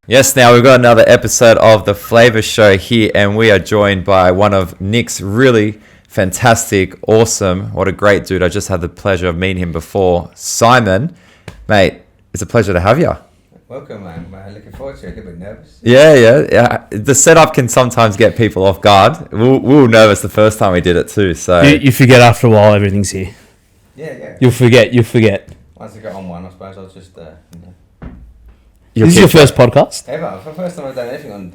Yes, now we've got another episode of the Flaeva Show here, and we are joined by one of Nick's really fantastic, awesome, what a great dude. I just had the pleasure of meeting him before. Simon, mate, it's a pleasure to have you. Welcome, man. Looking forward to it. A little bit nervous. Yeah. The setup can sometimes get people off guard. We were nervous the first time we did it too. So you forget after a while everything's here. Yeah. You'll forget. Once I get on one, I suppose I'll just, This is your first podcast? Ever. For the first time I've done anything on,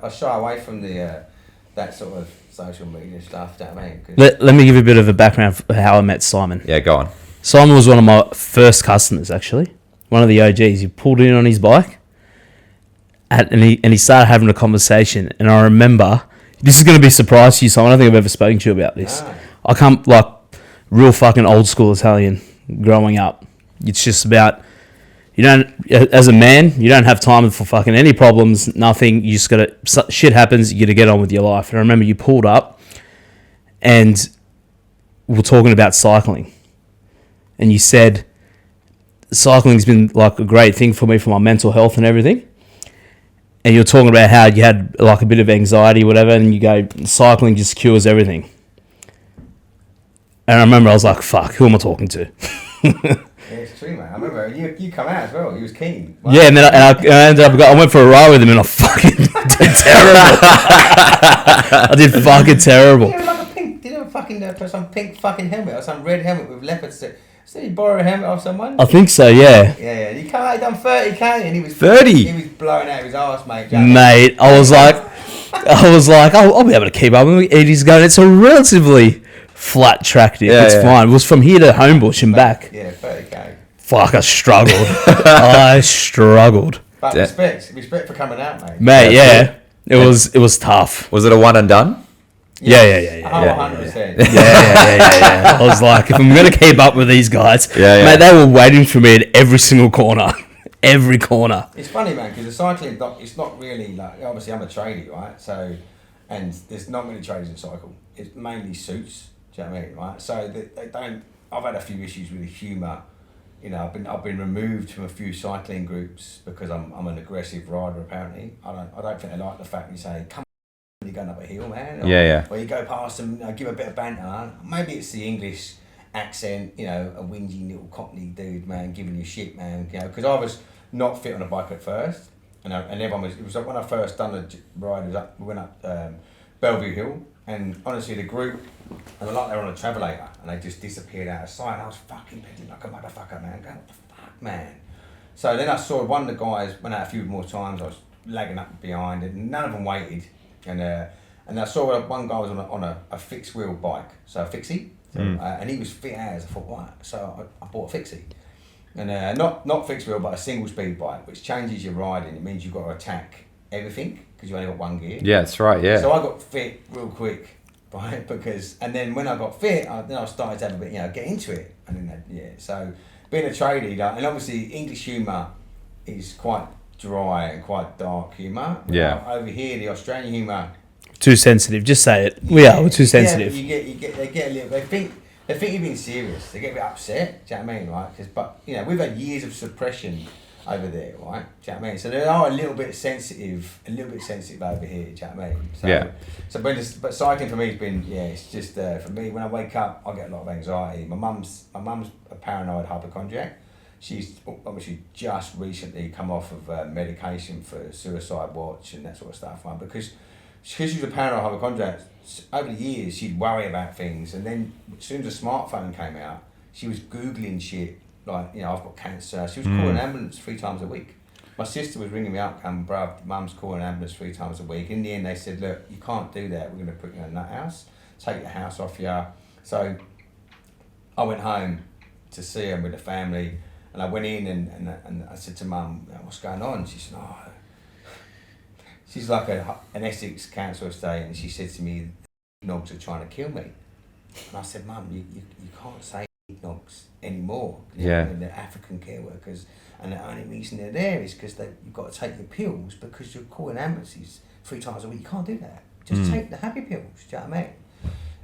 I shy away from that sort of social media stuff, do you know what I mean? Let me give you a bit of a background of how I met Simon. Yeah, go on. Simon was one of my first customers, actually. One of the OGs. He pulled in on his bike and he started having a conversation. And I remember, this is going to be a surprise to you, Simon. I don't think I've ever spoken to you about this. No. I come like real fucking old school Italian growing up. It's just about, you don't, as a man, you don't have time for fucking any problems, nothing. You just got to, shit happens, you got to get on with your life. And I remember you pulled up and we were talking about cycling. And you said, cycling's been like a great thing for me for my mental health and everything. And you're talking about how you had like a bit of anxiety or whatever, and you go, cycling just cures everything. And I remember I was like, fuck, who am I talking to? Yeah, it's true, man. I remember you come out as well. He was keen. Wow. Yeah, and then I ended up, I went for a ride with him and I fucking did terrible. I did fucking terrible. Yeah, like a pink, did you have a fucking, some pink fucking helmet or some red helmet with leopard stick? So you borrow a helmet off someone? I think so, yeah. Yeah. You come out, he done 30k and he was 30? He was blowing out his arse, mate. Mate, I was like, I'll be able to keep up with him. And he's going, it's a relatively flat track, dude. It's fine. It was from here to Homebush and back. Yeah, 30k. Fuck, I struggled. But respect for coming out, mate. Mate, yeah. It was tough. Was it a one and done? Yeah. 100%. Yeah. I was like, if I'm going to keep up with these guys, mate, they were waiting for me at every single corner. Every corner. It's funny, man, because the cycling, it's not really like, obviously I'm a tradie, right? So, and there's not many tradies in cycle. It's mainly suits, do you know what I mean, right? So they don't, I've had a few issues with the humour. You know, I've been removed from a few cycling groups because I'm an aggressive rider, apparently. I don't think they like the fact you say, come on, you're going up a hill, man. Or you go past them, give a bit of banter. Maybe it's the English accent, you know, a whingy little cockney dude, man, giving you shit, man. You know, because I was not fit on a bike at first, and everyone was. It was like when I first done the ride. We went up Bellevue Hill, and honestly, the group, and like they were on a travelator, and they just disappeared out of sight. I was fucking pedaling like a motherfucker, man. Going, what the fuck, man? So then I saw one of the guys went out a few more times. I was lagging up behind, and none of them waited. And I saw one guy was on a fixed wheel bike, so a fixie, and he was fit as. I thought, what? So I bought a fixie, and not fixed wheel, but a single speed bike, which changes your riding. It means you've got to attack everything because you only got one gear. Yeah, that's right. Yeah. So I got fit real quick, right? And then when I got fit, then I started to have a bit, get into it, and then So being a tradie, and obviously English humour is quite dry and quite dark humour. Yeah. Over here, the Australian humour. Too sensitive. Just say it. We're too sensitive. Yeah, they get a little. They think you're being serious. They get a bit upset. Do you know what I mean, right? But we've had years of suppression over there, right? Do you know what I mean? So they are a little bit sensitive over here. Do you know what I mean? So, yeah. So, but cycling for me has been, it's just for me. When I wake up, I get a lot of anxiety. My mum's a paranoid hypochondriac. She's obviously just recently come off of medication for suicide watch and that sort of stuff, right? Because she's a paranoid hypochondriac, over the years she'd worry about things, and then as soon as the smartphone came out, she was Googling shit, like, I've got cancer. She was calling an ambulance 3 times a week. My sister was ringing me up, and bruv, mum's calling an ambulance 3 times a week. In the end, they said, look, you can't do that. We're going to put you in a nut house, take the house off you. So I went home to see her with the family, and I went in and I said to mum, what's going on? She said, she's like an Essex council estate, and she said to me, Nogs are trying to kill me. And I said, Mum, you can't say Nogs anymore. They're African care workers, and the only reason they're there is because you've got to take your pills because you're calling ambulances 3 times a week. You can't do that. Just take the happy pills. Do you know what I mean?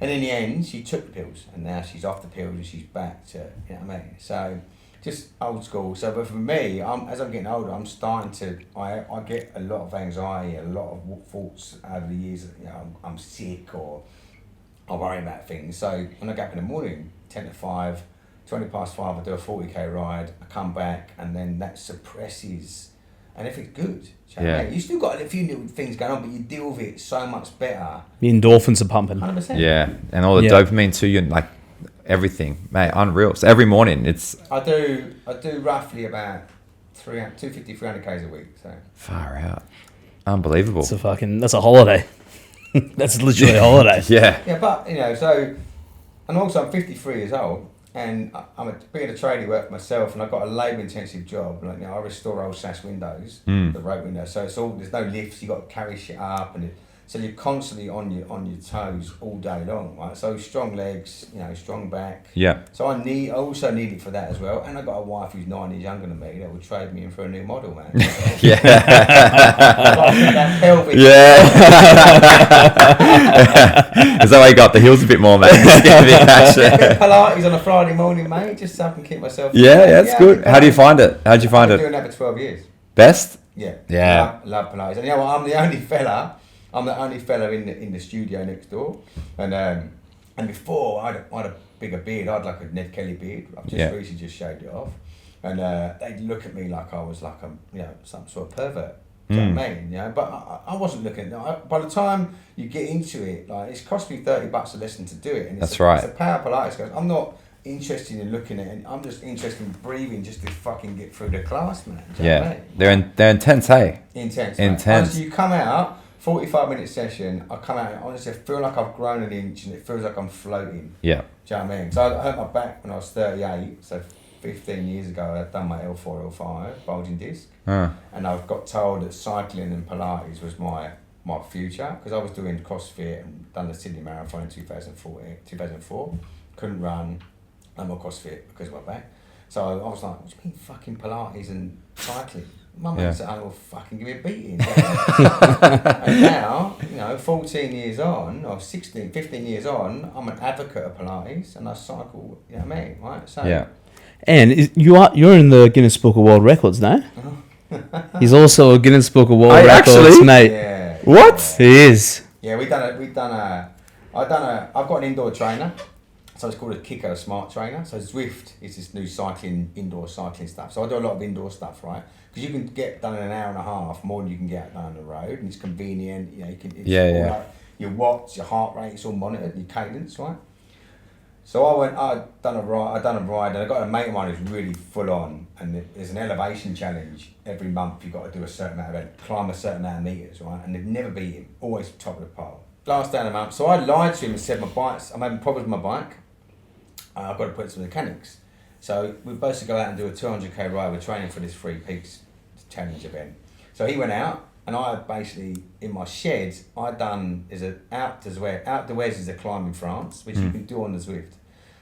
And in the end, she took the pills, and now she's off the pills and she's back to, what I mean? So just old school. So, but for me, as I'm getting older, I'm starting to. I get a lot of anxiety, a lot of thoughts over the years. You know, I'm sick or I worry about things. So when I get up in the morning, 10 to 5, 20 past 5, I do a 40k ride. I come back, and then that suppresses. And if it's good, you still got a few little things going on, but you deal with it so much better. The endorphins are pumping. 100%. Yeah, and all the dopamine too, and like everything, mate, unreal. So every morning, it's. I do roughly about 250, 300 k's a week. So Far out, unbelievable. That's a holiday. That's literally a holiday. Yeah. Yeah, but you know, so, and also I'm 53 years old. And being a tradie, work for myself, and I've got a labour-intensive job. Like, you know, I restore old sash windows, the rope windows. So it's all, there's no lifts. You got to carry shit up, and so you're constantly on your toes all day long, right? So strong legs, you know, strong back. Yeah. So I also need it for that as well. And I got a wife who's 9 years younger than me that would trade me in for a new model, man. Yeah. That pelvic. Yeah. Is that why you got the heels a bit more, mate? Pilates on a Friday morning, mate, just so I can keep myself. Yeah, that's good. How do you find it? How'd you find it? I've been doing that for 12 years. Best? Yeah. Yeah. Love Pilates. And you know what? I'm the only fella in the studio next door. And before I had a bigger beard. I had like a Ned Kelly beard. I've just recently just shaved it off. And they'd look at me like I was like some sort of pervert. Do you know what I mean? Yeah, but I wasn't looking. By the time you get into it, like it's cost me $30 a lesson to do it. And That's right. It's a power Pilates class. I'm not interested in looking at it. I'm just interested in breathing just to fucking get through the class, man. Do you know what I mean? They're intense, hey? Intense. Intense. So you come out, 45-minute session. I come out and honestly I feel like I've grown an inch, and it feels like I'm floating. Yeah. Do you know what I mean? So I hurt my back when I was 38. So 15 years ago, I'd done my L4, L5 bulging disc. And I got told that cycling and Pilates was my future, because I was doing CrossFit and done the Sydney Marathon in 2004. Couldn't run, no more CrossFit because of my back. So I was like, what do you mean fucking Pilates and cycling? My mate said, oh, well, fucking give me a beating. And now, 14 years on, or 15 years on, I'm an advocate of Pilates and I cycle, you know what I mean, right? So, yeah. And you're in the Guinness Book of World Records, no? He's also a Guinness Book of World Records, actually? mate. Yeah. What? He is. Yeah, I've got an indoor trainer, so it's called a Kiko Smart Trainer. So Zwift is this new indoor cycling stuff. So I do a lot of indoor stuff, right? Because you can get done in an hour and a half more than you can get done on the road, and it's convenient. You can. Like your watts, your heart rate, it's all monitored, your cadence, right? So I'd done a ride, and I got a mate of mine who's really full on, and there's an elevation challenge every month. You've got to do a certain amount of climb a certain amount of meters, right? And they've never beat him, always top of the pole. Last day of the month, so I lied to him and said I'm having problems with my bike. I've got to put it to the mechanics. So we're supposed to go out and do a 200k ride. We're training for this 3 Peaks challenge event. So he went out, and I basically, in my shed, Out d'Huez is a climb in France, which you can do on the Zwift.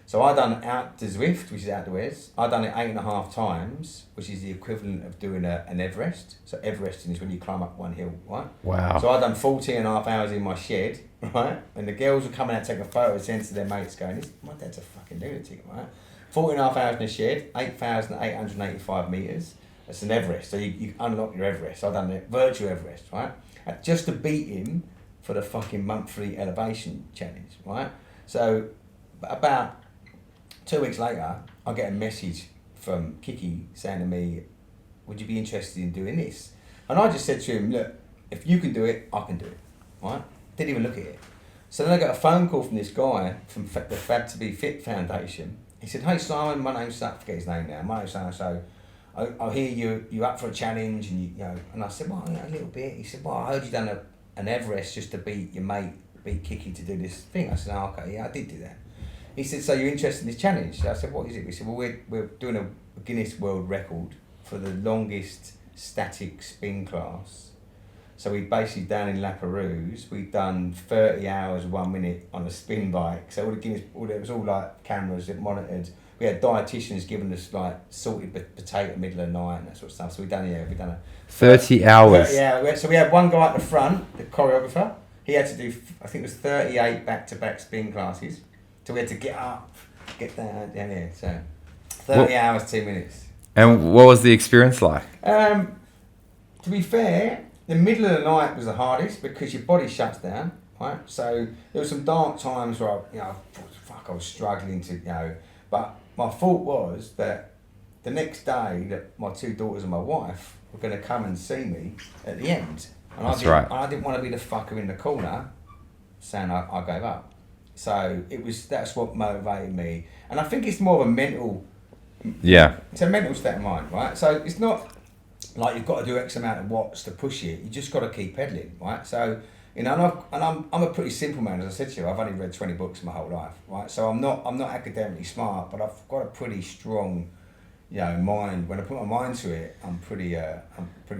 So I done Out de Zwift, which is Out d'Huez. I done it 8.5 times, which is the equivalent of doing an Everest. So Everesting is when you climb up one hill, right? Wow. So I done 14.5 hours in my shed, right? And the girls were coming out taking photos, sending to their mates going, my dad's a fucking lunatic, right? 14.5 hours in the shed, 8,885 metres. That's an Everest, so you unlock your Everest. So I done the virtual Everest, right? And just to beat him for the fucking monthly elevation challenge, right? So about 2 weeks later, I get a message from Kiki saying to me, would you be interested in doing this? And I just said to him, look, if you can do it, I can do it, right? Didn't even look at it. So then I got a phone call from this guy from the Fab to Be Fit Foundation. He said, hey Simon, my name's, I forget his name now, my name's so I hear you're up for a challenge, and and I said, well, a little bit. He said, well, I heard you done an Everest just to beat your mate, beat Kiki to do this thing. I said, oh, okay, yeah, I did do that. He said, so you're interested in this challenge? I said, what is it? He said, well, we're doing a Guinness World Record for the longest static spin class. So we basically, down in La Perouse, we've done 30 hours, 1 minute on a spin bike. So all the Guinness, it was all like cameras that monitored. We had dietitians giving us like salted potato middle of the night and that sort of stuff. So we've done a 30 hours. So we had one guy at the front, the choreographer. He had to do, I think it was 38 back-to-back spin classes. So we had to get up, get down there. So, 30 hours, 2 minutes. And what was the experience like? To be fair, the middle of the night was the hardest because your body shuts down, right? So there were some dark times where I was struggling to, but my thought was that the next day that my 2 daughters and my wife were going to come and see me at the end. And I didn't want to be the fucker in the corner saying I gave up. So that's what motivated me. And I think it's more of a mental... Yeah. It's a mental state of mind, right? So it's not like you've got to do X amount of watts to push it. You just got to keep pedaling, right? So, and I'm a pretty simple man, as I said to you. I've only read 20 books my whole life, right? So I'm not academically smart, but I've got a pretty strong, mind. When I put my mind to it, I'm pretty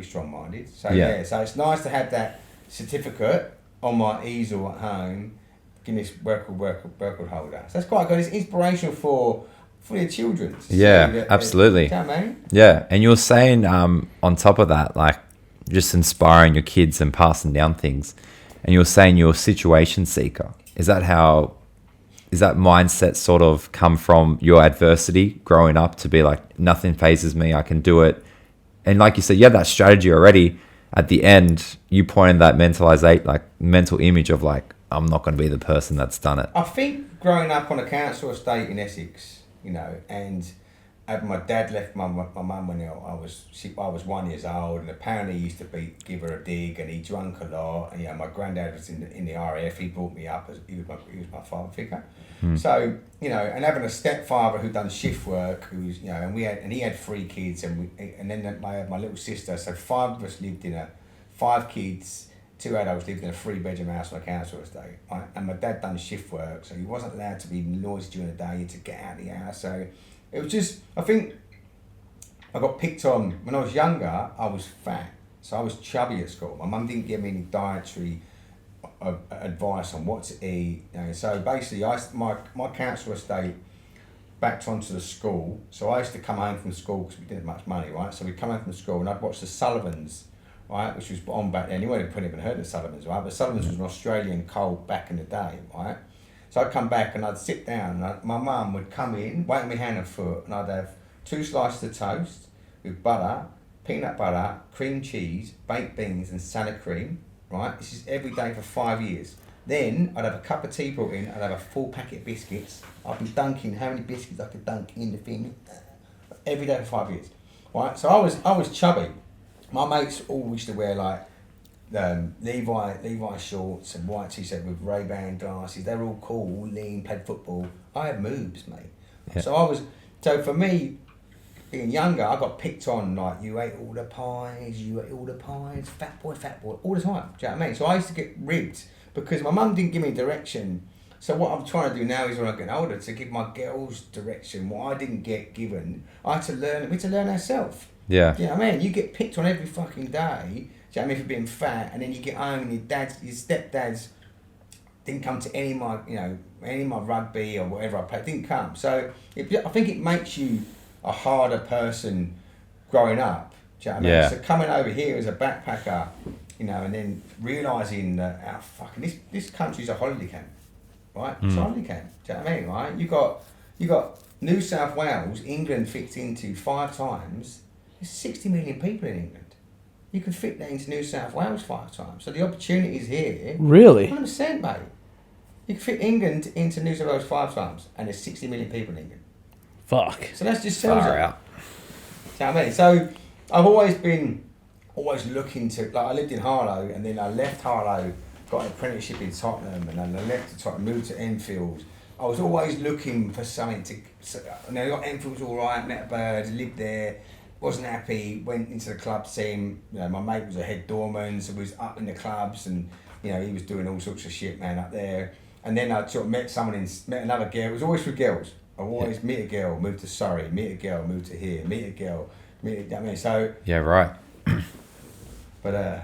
strong-minded. So so it's nice to have that certificate on my easel at home, Guinness record holder. So that's quite good. It's inspirational for your children. Yeah, absolutely. You know what I mean? Yeah, and you're saying on top of that, like just inspiring your kids and passing down things, and you're saying you're a situation seeker. Is that mindset sort of come from your adversity growing up to be like, nothing phases me, I can do it? And like you said, you have that strategy already. At the end, you pointed that mental image of like, I'm not going to be the person that's done it. I think growing up on a council estate in Essex, and my dad left my mum when I was 1 year old, and apparently he used to give her a dig, and he drunk a lot. And my granddad was in the RAF. He brought me up as he was my father figure. So and having a stepfather who done shift work, and he had 3 kids, and then I had my little sister. So 5 of us lived in 5 kids. 2 adults lived in a 3-bedroom house on a council estate, right? And my dad done shift work, so he wasn't allowed to be noisy during the day. He had to get out of the house. So it was just, I think I got picked on. When I was younger, I was fat, so I was chubby at school. My mum didn't give me any dietary advice on what to eat. So basically, my council estate backed onto the school. So I used to come home from school because we didn't have much money, right? So we'd come home from school and I'd watch the Sullivans, right, which was on back then. You wouldn't have even heard of Sullivans, right? But Sullivans was an Australian cult back in the day, right? So I'd come back and I'd sit down and my mum would come in, wait on me hand and foot, and I'd have 2 slices of toast with butter, peanut butter, cream cheese, baked beans and salad cream, right? This is every day for 5 years. Then I'd have a cup of tea brought in, I'd have a full packet of biscuits. I'd be dunking how many biscuits I could dunk in the thing every day for 5 years, right? So I was chubby. My mates all used to wear like Levi shorts and white t-shirt with Ray-Ban glasses. They were all cool, all lean, played football. I had moves, mate. Yeah. So for me, being younger, I got picked on like, you ate all the pies, fat boy, all the time. Do you know what I mean? So I used to get ribbed because my mum didn't give me direction. So what I'm trying to do now is when I get older, to give my girls direction, what I didn't get given, we had to learn ourselves. Yeah. Do you know what I mean? You get picked on every fucking day, do you know what I mean, for being fat, and then you get home and your stepdads didn't come to any of my rugby or whatever I played, didn't come. So I think it makes you a harder person growing up. Do you know what I mean? Yeah. So coming over here as a backpacker, and then realising that this country's a holiday camp, right? It's a holiday camp. Do you know what I mean? Right? You got New South Wales, England fits into 5 times. There's 60 million people in England. You can fit that into New South Wales 5 times. So the opportunity is here. Really? 100%, mate. You can fit England into New South Wales 5 times, and there's 60 million people in England. Fuck. So that's just sells Far it. out. Do you know what I mean? So I've always been looking to, like, I lived in Harlow, and then I left Harlow, got an apprenticeship in Tottenham, and then I left to Tottenham, moved to Enfield. I was always looking for something I got Enfield's all right, met a bird, lived there. Wasn't happy, went into the club scene. My mate was a head doorman, so was up in the clubs, and he was doing all sorts of shit, man, up there. And then I sort of met another girl. It was always with girls. I always meet a girl, move to Surrey, meet a girl, move to here, meet a girl, you know what I mean? So yeah, right. But I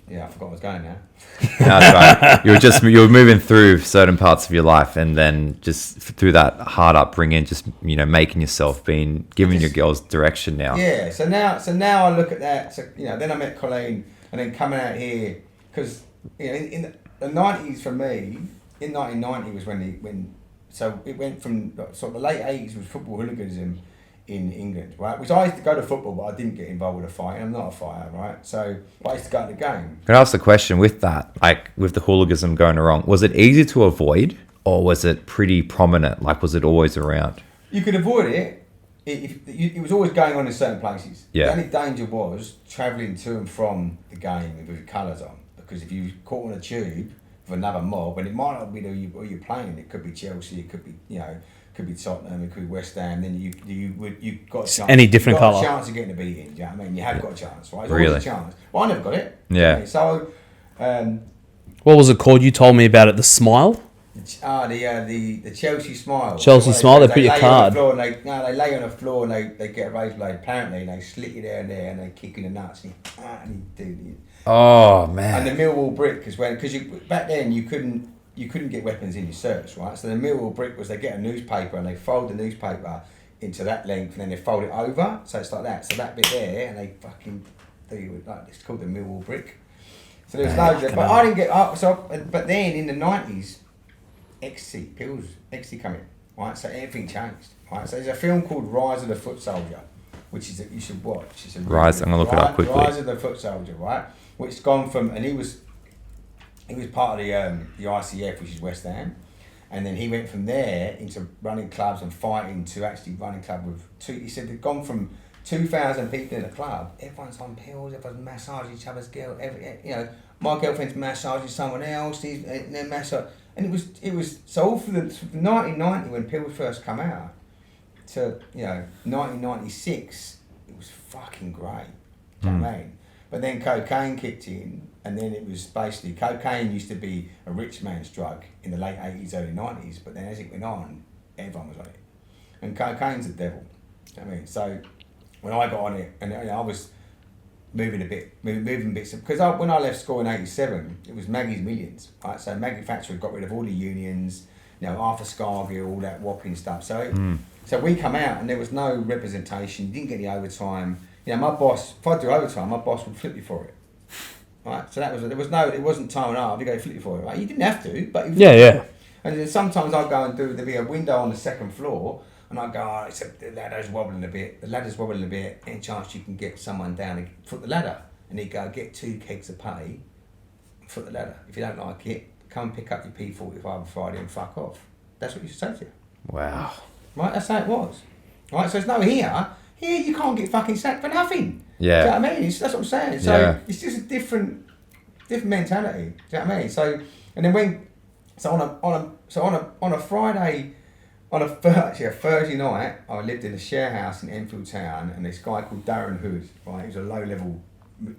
forgot where I was going now. No, that's right. You were moving through certain parts of your life, and then just through that hard upbringing, just making yourself, giving your girls direction now. Yeah. So now I look at that. So then I met Colleen, and then coming out here, because in the 90s for me, in 1990 was when so it went from sort of the late 80s was football hooliganism. in England, right? Which I used to go to football, but I didn't get involved with a fight. I'm not a fighter, right? So I used to go to the game. Can I ask the question with that, like with the hooliganism going wrong, was it easy to avoid or was it pretty prominent? Like, was it always around? You could avoid it. It was always going on in certain places. Yeah. The only danger was travelling to and from the game with colours on. Because if you caught on a tube with another mob, and it might not be who you're playing, it could be Chelsea, it could be, could be Tottenham, it could be West Ham, then you got a chance. Any different colour. You got a chance of getting a beating, do you know what I mean? You have got a chance, right? There's Really? always a chance. Well, I never got it. Yeah. So, What was it called? You told me about it. The Smile. the Chelsea Smile. Chelsea Smile, they put your card. They lay on the floor and they get a razor blade, apparently, and they slit you there and they kick you in the nuts. And you do. Oh, man. And the Millwall brick is because back then you couldn't get weapons in your search, right? So the Millwall brick was they get a newspaper and they fold the newspaper into that length and then they fold it over, so it's like that. So that bit there, and they fucking do like it's called the Millwall brick. So there's loads of, but I didn't get up. But then in the 90s, ecstasy come in, right? So everything changed, right? So there's a film called Rise of the Foot Soldier, which is you should watch. It's Rise, I'm gonna look it up quickly. Rise of the Foot Soldier, right? Which gone from, and he was part of the ICF, which is West Ham, and then he went from there into running clubs and fighting to actually running club with two. He said they'd gone from 2,000 people in a club. Everyone's on pills. Everyone's massaging each other's girl. My girlfriend's massaging someone else. They're massage, and it was so all for the 1990 when pills first come out to 1996. It was fucking great. Do you know what I mean? But then cocaine kicked in, and then it was basically cocaine used to be a rich man's drug in the late 80s, early 90s. But then as it went on, everyone was on it, and cocaine's the devil. Do you know what I mean? So when I got on it, and I was moving bits, because when I left school in '87, it was Maggie's Millions, right? So Maggie Thatcher got rid of all the unions, Arthur Scargill, all that whopping stuff. So so we come out and there was no representation. You didn't get any overtime. My boss, if I do overtime, my boss would flip you for it. Right? So it wasn't time and a half, you go flip you for it, right? You didn't have to, but Yeah. And then sometimes I'd go and there'd be a window on the second floor, and I'd go, the ladder's wobbling a bit, any chance you can get someone down and foot the ladder? And he'd go, get 2 kegs of putty, foot the ladder. If you don't like it, come pick up your P45 on Friday and fuck off. That's what you should say to you. Wow. Right, that's how it was. Right, so it's no here you can't get fucking sacked for nothing. Yeah. Do you know what I mean? That's what I'm saying. So it's just a different mentality. Do you know what I mean? So and then on a Friday, a Thursday night, I lived in a share house in Enfield Town, and this guy called Darren Hood, right? He was a low level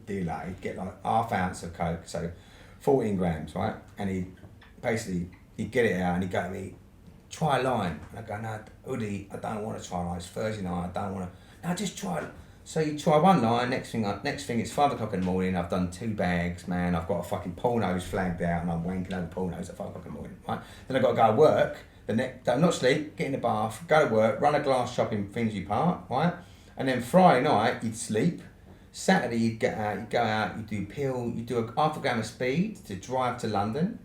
dealer. He'd get like half ounce of coke, so 14 grams, right? And he'd get it out and he'd go to me, try a line. And I go, no, Hoodie, I don't want to try a line. It's Thursday night, I don't want to. No, just try it. So you try one line, next thing it's 5 o'clock in the morning, I've done 2 bags, man, I've got a fucking pornos flagged out and I'm wanking over pornos at 5 o'clock in the morning, right? Then I've got to go to work, not sleep, get in the bath, go to work, run a glass shop in Finsbury Park, right? And then Friday night, you'd sleep. Saturday, you'd go out, you'd do a half a gram of speed to drive to London.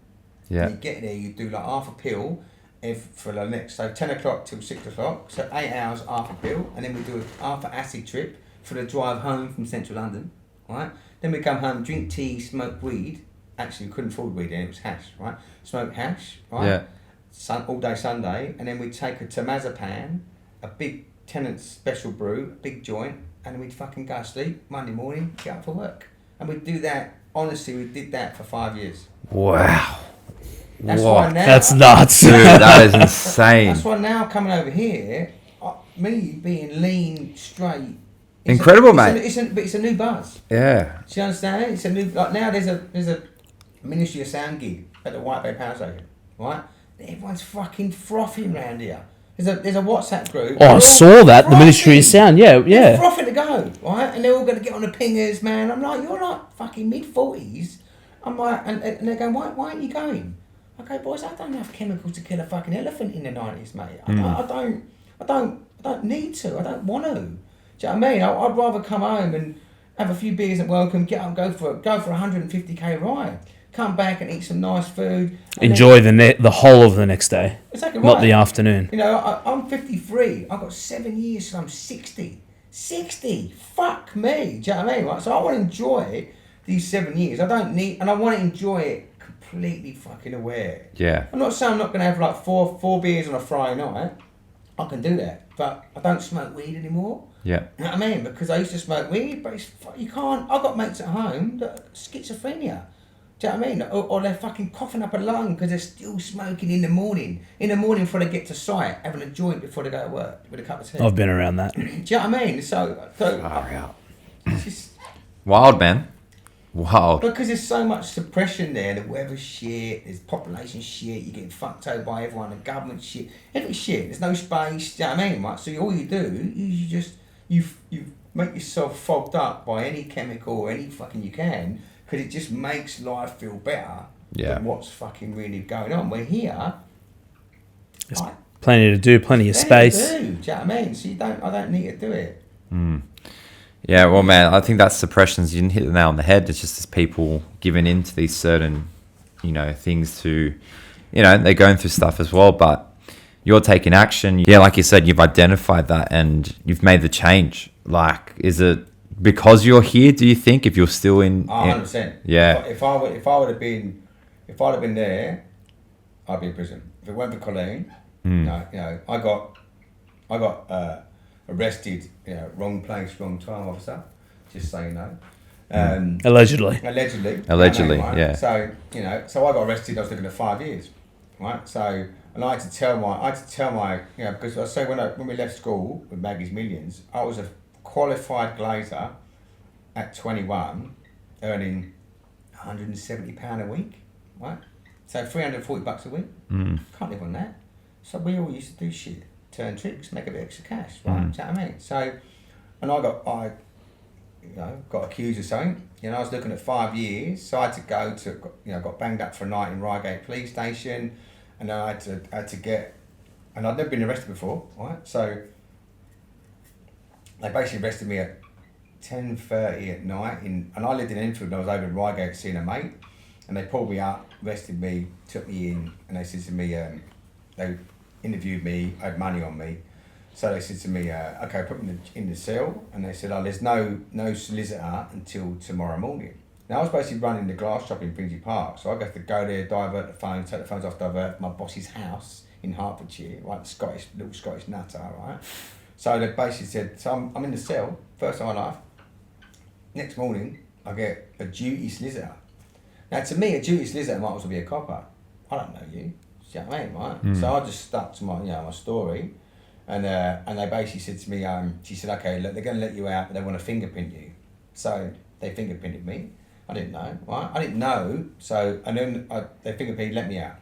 Yeah. And you get there, you do like half a pill, for the next, so 10 o'clock till 6 o'clock, so 8 hours half a pill, and then we do a half an acid trip for the drive home from central London, right? Then we come home, drink tea, smoke weed. Actually, we couldn't afford weed then, it was hash, right? Smoke hash, right? Yeah. All day Sunday, and then we'd take a Temazepam, a big Tennant's special brew, a big joint, and we'd fucking go to sleep, Monday morning, get up for work. And we'd do that, honestly, we did that for 5 years. Wow. That's why now, that's nuts. Dude, that is insane. That's why now coming over here, me being lean, straight. Incredible, mate. It's a new buzz. Yeah. Do you understand? It's a new, like now there's a Ministry of Sound gig at the White Bay Power Station, right? Everyone's fucking frothing around here. There's a WhatsApp group. Oh, I saw that, the Ministry of Sound, yeah. They're frothing to go, right? And they're all going to get on the pingers, man. I'm like, you're like fucking mid-40s. I'm like, and they're going, why aren't you going? Okay, boys, I don't have chemicals to kill a fucking elephant in the 90s, mate. I don't need to. I don't want to. Do you know what I mean? I'd rather come home and have a few beers at Welcome, get up and go for a 150k ride. come back and eat some nice food. Enjoy the whole of the next day. Exactly right. Not the afternoon. You know, I'm 53. I've got 7 years till I'm 60. 60. Fuck me. Do you know what I mean? Right? So I want to enjoy these 7 years. I don't need, and I want to enjoy it completely fucking aware. Yeah. I'm not saying I'm not going to have like four beers on a Friday night. I can do that, but I don't smoke weed anymore. Yeah. You know what I mean? Because I used to smoke weed, but you can't. I've got mates at home that are schizophrenia. Do you know what I mean? Or they're fucking coughing up a lung because they're still smoking in the morning. In the morning before they get to site, having a joint before they go to work with a cup of tea. I've been around that. Do you know what I mean? So it's just Wild, man. Wild. because there's so much suppression there. The weather shit, there's population shit. You're getting fucked over by everyone. The government shit, every shit. There's no space. Do you know what I mean? Right? So all you do is you just you make yourself fogged up by any chemical or any fucking you can. Because it just makes life feel better than what's fucking really going on. We're here. There's plenty to do, plenty of space. Do you know what I mean? So I don't need to do it. Yeah, well, man, I think that's suppressions. You didn't hit the nail on the head. It's just as people giving in to these certain, things to, they're going through stuff as well. But you're taking action. Yeah, like you said, you've identified that and you've made the change. Like, is it because you're here? Do you think if you're still in? 100%. Yeah. If I would have been there, I'd be in prison. If it weren't for Colleen, I got arrested. Wrong place, wrong time, officer. Just so you know. Allegedly. Allegedly, right? yeah. So so I got arrested. I was looking at 5 years, right? So and I had to tell my because I say when we left school with Maggie's Millions, I was a qualified glazer at 21, earning £170 a week, right? So $340 a week. Can't live on that. So we all used to do shit, turn tricks, make a bit extra cash, right? Do you know what I mean? So, and I got accused of something. I was looking at 5 years, so I had to go to, got banged up for a night in Reigate police station, and then I had to get, and I'd never been arrested before, right? So they basically arrested me at 10:30 at night, and I lived in Enfield, and I was over in Reigate seeing a mate, and they pulled me up, arrested me, took me in, and they said to me, they interviewed me, had money on me, so they said to me, okay, put me in the cell, and they said, there's no solicitor until tomorrow morning. Now I was basically running the glass shop in Finsbury Park, so I have to go there, divert the phone, take the phones off, divert my boss's house in Hertfordshire, right, the little Scottish nutter, right? So they basically said, so I'm in the cell, first time in my life. Next morning, I get a duty solicitor. Now, to me, a duty solicitor might also be a copper. I don't know you. Do you know what I mean, right? So I just stuck to my, my story, and they basically said to me, she said, okay, look, they're going to let you out, but they want to fingerprint you. So they fingerprinted me. I didn't know, right? I didn't know. So and then they fingerprinted, let me out.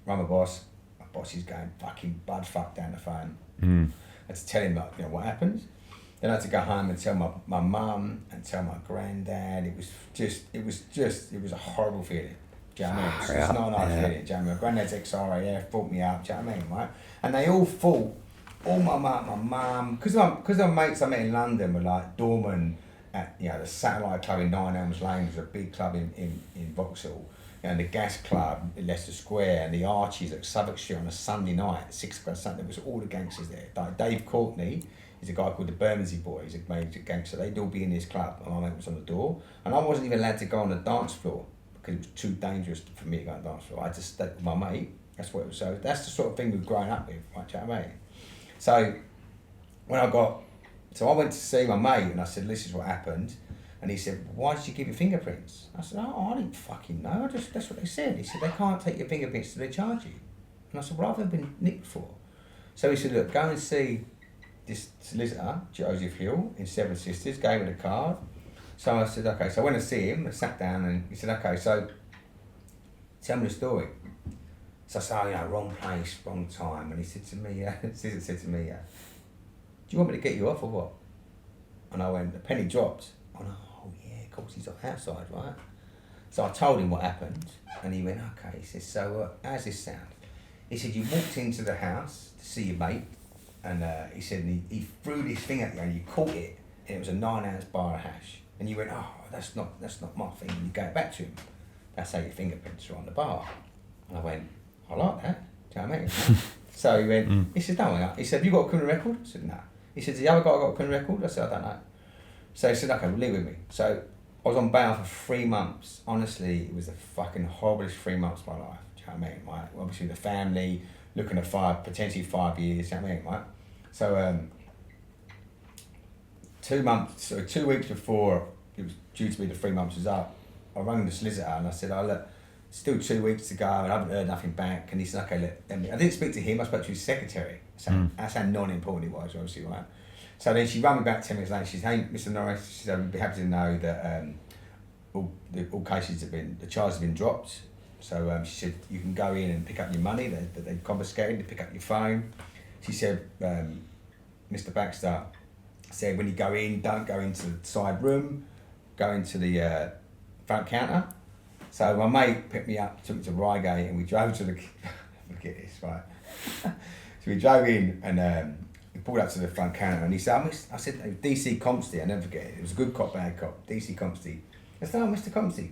Run my boss. My boss is going fucking bud-fuck down the phone. I had to tell him what happened. Then I had to go home and tell my mum and tell my granddad. It was a horrible feeling. Do you know what I mean? It's not a nice feeling. Do you know what I mean? My granddad's ex-RAF brought me up. Do you know what I mean, right? And they all thought, all my mum, because my mates I met in London were like Dorman at the Satellite Club in Nine Elms Lane, was a big club in Vauxhall. And the Gas Club in Leicester Square, and the Archies at Southwark Street on a Sunday night at 6 o'clock Sunday. There was all the gangsters there. Like Dave Courtney is a guy called the Bermondsey Boy. He's a major gangster. They'd all be in this club, and my mate was on the door. And I wasn't even allowed to go on the dance floor because it was too dangerous for me to go on the dance floor. I had to stay with my mate. That's what it was. So that's the sort of thing we've grown up with, right? Do you know what I mean? So when I went to see my mate, and I said, "This is what happened." And he said, why did you give your fingerprints? I said, I didn't fucking know. That's what they said. He said, they can't take your fingerprints till they charge you. And I said, well, I've never been nicked before. So he said, look, go and see this solicitor, Joseph Hill, in Seven Sisters, gave me the card. So I said, okay. So I went to see him, I sat down, and he said, okay, so tell me the story. So I said, wrong place, wrong time. And he said to me, solicitor said to me, do you want me to get you off or what? And I went, the penny dropped. Oh yeah, of course he's outside, right? So I told him what happened, and he went, okay. He says, so how's this sound? He said, you walked into the house to see your mate, and he said, he threw this thing at you, and you caught it, and it was a 9-ounce bar of hash. And you went, oh, that's not my thing. And you gave it back to him. that's how your fingerprints are on the bar. And I went, I like that. Do you know what I mean? So he went, he said, no, he said, have you got a criminal record? I said, no. He said, the other guy got a criminal record? I said, I don't know. So he said, okay, well, leave with me. So I was on bail for 3 months. Honestly, it was the fucking horriblest 3 months of my life. Do you know what I mean? Right? Obviously, the family, looking at potentially 5 years. Do you know what I mean? Right? So 2 weeks before it was due to be the 3 months was up, I rang the solicitor and I said, oh, look, still 2 weeks to go and I haven't heard nothing back. And he said, okay, look, I didn't speak to him, I spoke to his secretary. So that's how non-important it was, obviously, right? So then she rang me back 10 minutes later. She said, hey, Mr. Norris, she said, we'd be happy to know that all cases the charges have been dropped. So she said, you can go in and pick up your money that they confiscated, to pick up your phone. She said, Mr. Baxter said, when you go in, don't go into the side room, go into the front counter. So my mate picked me up, took me to Reigate, and we drove to the... Look at this, right? So we drove in and we pulled up to the front counter and he said, I said, DC Compsty, I never forget it. It was a good cop, bad cop, DC Compsty. I said, oh, Mr. Compsty.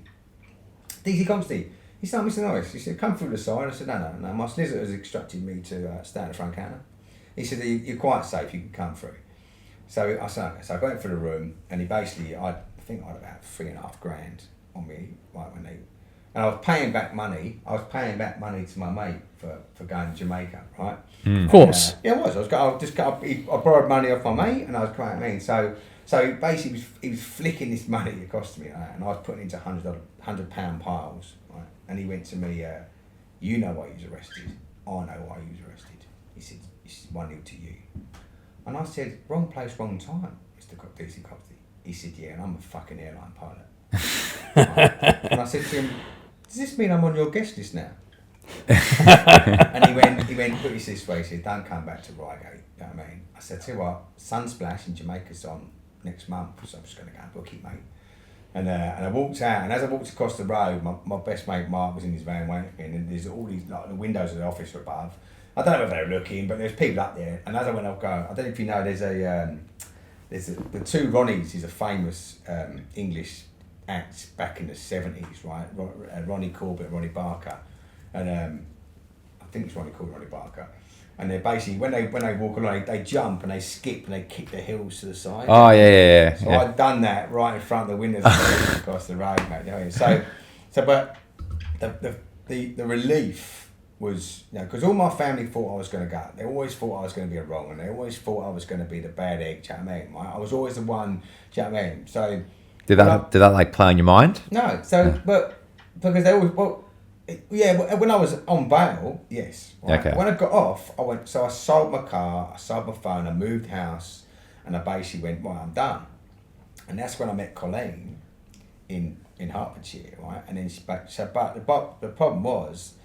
DC Compsty. He said, oh, Mr. Norris. He said, come through the side. I said, no. My solicitor has instructed me to stay at the front counter. He said, you're quite safe, you can come through. So I said, okay. So I got into the room and he basically, I think I had about $3,500 on me, right, when they... And I was paying back money. To my mate for going to Jamaica, right? Of course. Yeah, I was. I borrowed money off my mate, and I was quite mean. So basically, he was flicking this money across to me, right? And I was putting into £100 piles, right? And he went to me, you know why you was arrested. I know why you was arrested. He said, it's 1-0 to you. And I said, wrong place, wrong time, Mr. DC Copsey. He said, yeah, and I'm a fucking airline pilot. Right? And I said to him, does this mean I'm on your guest list now? And he went, put this way, he said, don't come back to Reigate, you know what I mean? I said, tell you what, Sunsplash in Jamaica's on next month, so I'm just going to go and book it, mate. And I walked out, and as I walked across the road, my best mate Mark was in his van waiting for me, and there's all these, like, the windows of the office are above. I don't know if they were looking, but there's people up there, and as I went up going, I don't know if you know, the two Ronnies is a famous English acts back in the 70s, right? Ronnie Corbett, Ronnie Barker, and I think it's Ronnie Corbett, Ronnie Barker. And they're basically when they walk along, they jump and they skip and they kick their heels to the side. Oh yeah. So I'd done that right in front of the windows across the road, mate. You know? So but the relief was, you know, because all my family thought I was going to go. They always thought I was going to be a wrong, and they always thought I was going to be the bad egg. Do you know what I mean? Right? I was always the one. Do you know what I mean? So. Did that like play on your mind? No, but because they always when I was on bail, yes. Right? Okay. When I got off, I sold my car, I sold my phone, I moved house, and I basically went, right, I'm done. And that's when I met Colleen in Hertfordshire, right? And then but the problem was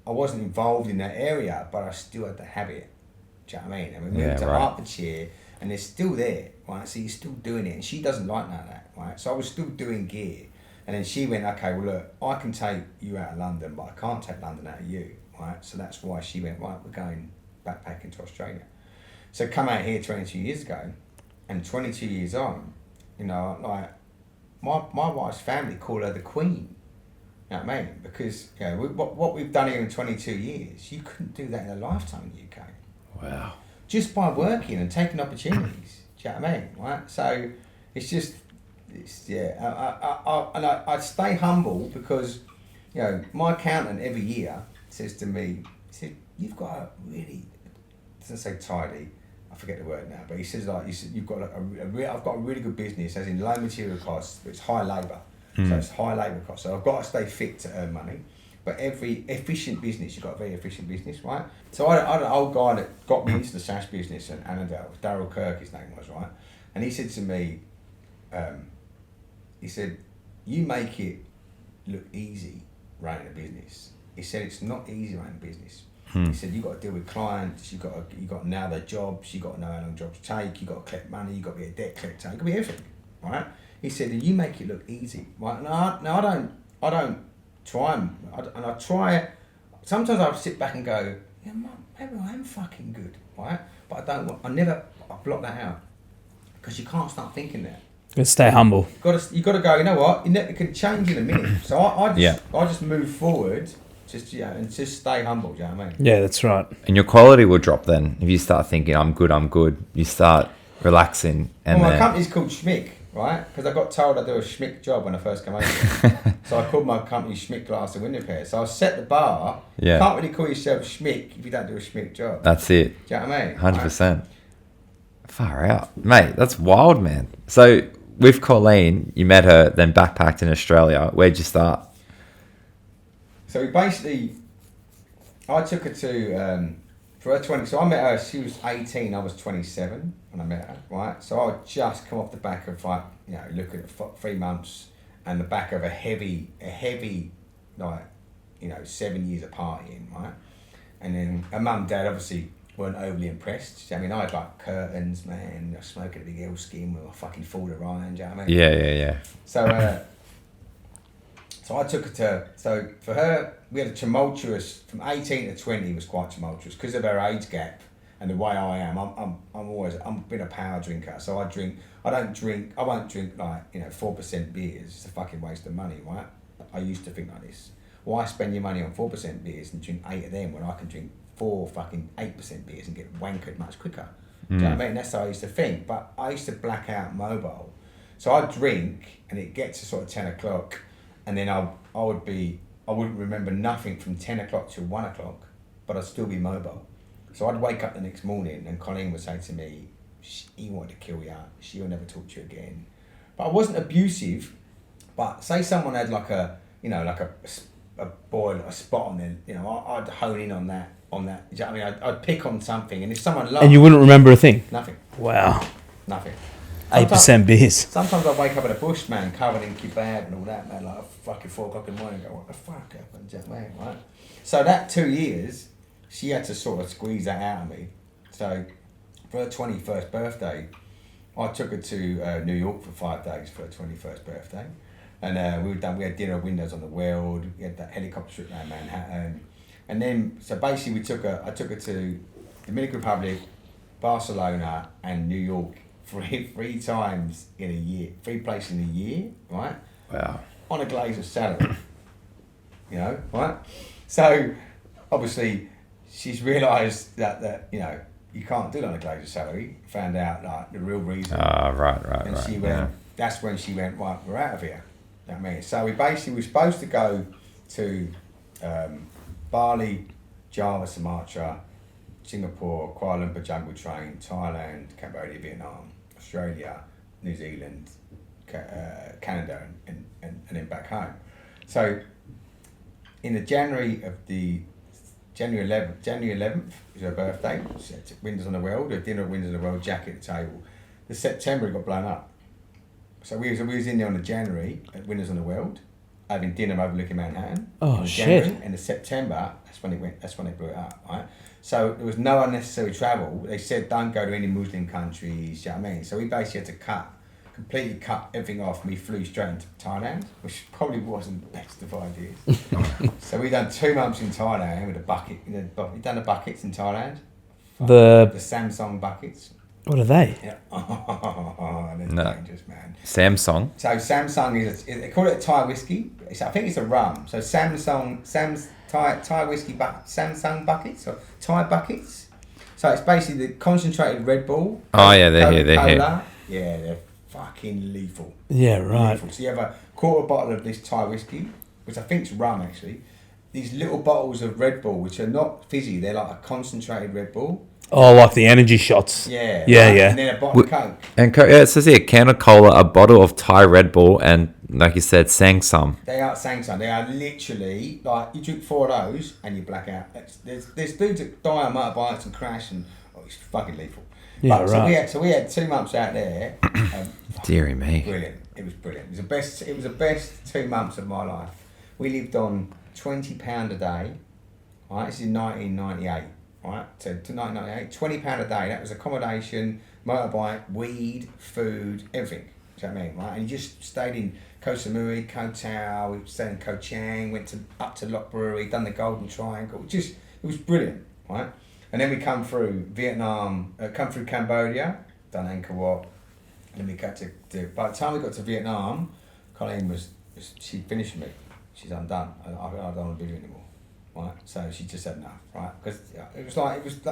I wasn't involved in that area, but I still had the habit. Do you know what I mean? And we moved to Hertfordshire, and they're still there, right? So you're still doing it, and she doesn't like none of that, right? So I was still doing gear, and then she went, okay, well look, I can take you out of London, but I can't take London out of you, right? So that's why she went, right, we're going backpacking to Australia. So come out here 22 years ago, and 22 years on, you know, like my wife's family call her the Queen. You know what I mean? Because, you know, what we've done here in 22 years, you couldn't do that in a lifetime in the UK. Wow. Just by working and taking opportunities. Do you know what I mean? Right? So I stay humble because, you know, my accountant every year says to me, he said, you've got a really, doesn't say tidy, I forget the word now, but he says like, you've got I've got a really good business, as in low material costs, but it's high labour. So it's high labour costs. So I've got to stay fit to earn money. But every efficient business, you've got a very efficient business, right? So I had an old guy that got me into the SaaS business in Annandale, Daryl Kirk, his name was, right? And he said to me, he said, you make it look easy running a business. He said, it's not easy running a business. He said, you've got to deal with clients, you've got to know their jobs, you've got to know how long jobs take, you've got to collect money, you've got to be a debt collector, you've got to be everything, right? He said, and you make it look easy, right? No, I don't try and I try. Sometimes I sit back and go, yeah, maybe I am fucking good, right? But I block that out because you can't start thinking that, Let's stay humble. You got to go. You know what? It can change in a minute. So I just move forward, and just stay humble. Do you know what I mean? Yeah, that's right. And your quality will drop then if you start thinking, I'm good. You start relaxing. And my company's called Schmick, right? Because I got told I'd do a Schmick job when I first came over. So I called my company Schmick Glass and Window Repair. So I set the bar. Yeah. You can't really call yourself Schmick if you don't do a Schmick job. That's it. Do you know what I mean? 100%. Far out. Mate, that's wild, man. So with Colleen, you met her, then backpacked in Australia. Where'd you start? So I took her to, for her 20, so I met her, she was 18, I was 27 when I met her, right? So I just come off the back of look at 3 months and the back of a heavy, 7 years of partying, right? And then her mum and dad obviously weren't overly impressed. I mean, I had like curtains, man, I was smoking a big L skin with a fucking Ford Orion, do you know what I mean? Yeah. So I took her to, so for her, we had a tumultuous, from 18 to 20 was quite tumultuous because of her age gap and the way I am. I'm a bit of a power drinker, so I won't drink like, 4% beers. It's a fucking waste of money, right? I used to think like this. Why spend your money on 4% beers and drink 8 of them when I can drink 4 fucking 8% beers and get wankered much quicker? Do you know what I mean? That's how I used to think. But I used to black out mobile. So I'd drink and it gets to sort of 10 o'clock and then I wouldn't remember nothing from 10 o'clock till 1 o'clock, but I'd still be mobile. So I'd wake up the next morning and Colleen would say to me, he wanted to kill you, she'll never talk to you again. But I wasn't abusive, but say someone had like a boy, a spot on them, I'd hone in on that. Do you know what I mean? I'd pick on something, and if someone loved... And you wouldn't remember a thing? Nothing. Wow. Nothing. 8% beers. Sometimes I wake up in a bush, man, covered in kebab and all that, man, like fucking 4 o'clock in the morning and go, what the fuck happened? Do you know what I mean, right? So that 2 years, she had to sort of squeeze that out of me. So for her 21st birthday, I took her to New York for 5 days for her 21st birthday. And we had dinner at Windows on the World, we had that helicopter trip around Manhattan. And then, so basically I took her to Dominican Republic, Barcelona and New York three times in a year, 3 places in a year, right? Wow. On a glaze of salary, right? So, obviously, she's realised that you can't do it on a glaze of salary. Found out, like, the real reason. Right. And she went, that's when she went, right, we're out of here. You know what I mean? So we basically were supposed to go to Bali, Java, Sumatra, Singapore, Kuala Lumpur Jungle Train, Thailand, Cambodia, Vietnam, Australia, New Zealand, Canada, and then back home. So in the January 11th was her birthday. She had Windows on the World, a dinner at Windows on the World, jacket at the table. The September it got blown up. So we was in there on the January at Windows on the World, having dinner overlooking Manhattan. Oh, shit! January, and the September, that's when it blew it up, right? So there was no unnecessary travel. They said don't go to any Muslim countries. You know what I mean? So we basically had to completely cut everything off. And we flew straight into Thailand, which probably wasn't the best of ideas. So we done 2 months in Thailand with a bucket. We done the buckets in Thailand. The Samsung buckets. What are they? Yeah. They're dangerous, man. Samsung. So Samsung they call it a Thai whiskey. I think it's a rum. So Thai whiskey Samsung buckets or Thai buckets. So it's basically the concentrated Red Bull. Oh yeah, they're here. Yeah, they're fucking lethal. Yeah, right. Lethal. So you have a quarter bottle of this Thai whiskey, which I think is rum actually. These little bottles of Red Bull, which are not fizzy, they're like a concentrated Red Bull. Oh, like the energy shots. Yeah. Yeah. And then a bottle of Coke. And it says here, can of cola, a bottle of Thai Red Bull, and like you said, Sangsum. They are Sangsum. They are literally, like, you drink 4 of those and you black out. There's dudes that die on motorbikes and crash and it's fucking lethal. Yeah, but, right. So we had 2 months out there. Deary me. Brilliant. It was brilliant. It was the best 2 months of my life. We lived on £20 a day. Right, this is 1998. Right, so to 1998, £20 a day. That was accommodation, motorbike, weed, food, everything. Do you know what I mean? Right, and you just stayed in Koh Samui, Koh Tao. We stayed in Koh Chang. Went up to Lock Brewery, done the Golden Triangle. It was brilliant. Right, and then we come through Vietnam, come through Cambodia, done Angkor Wat, then we got by the time we got to Vietnam, Colleen she finished me. She's undone. I don't want to be with you anymore. Right, so she just said enough, right? Because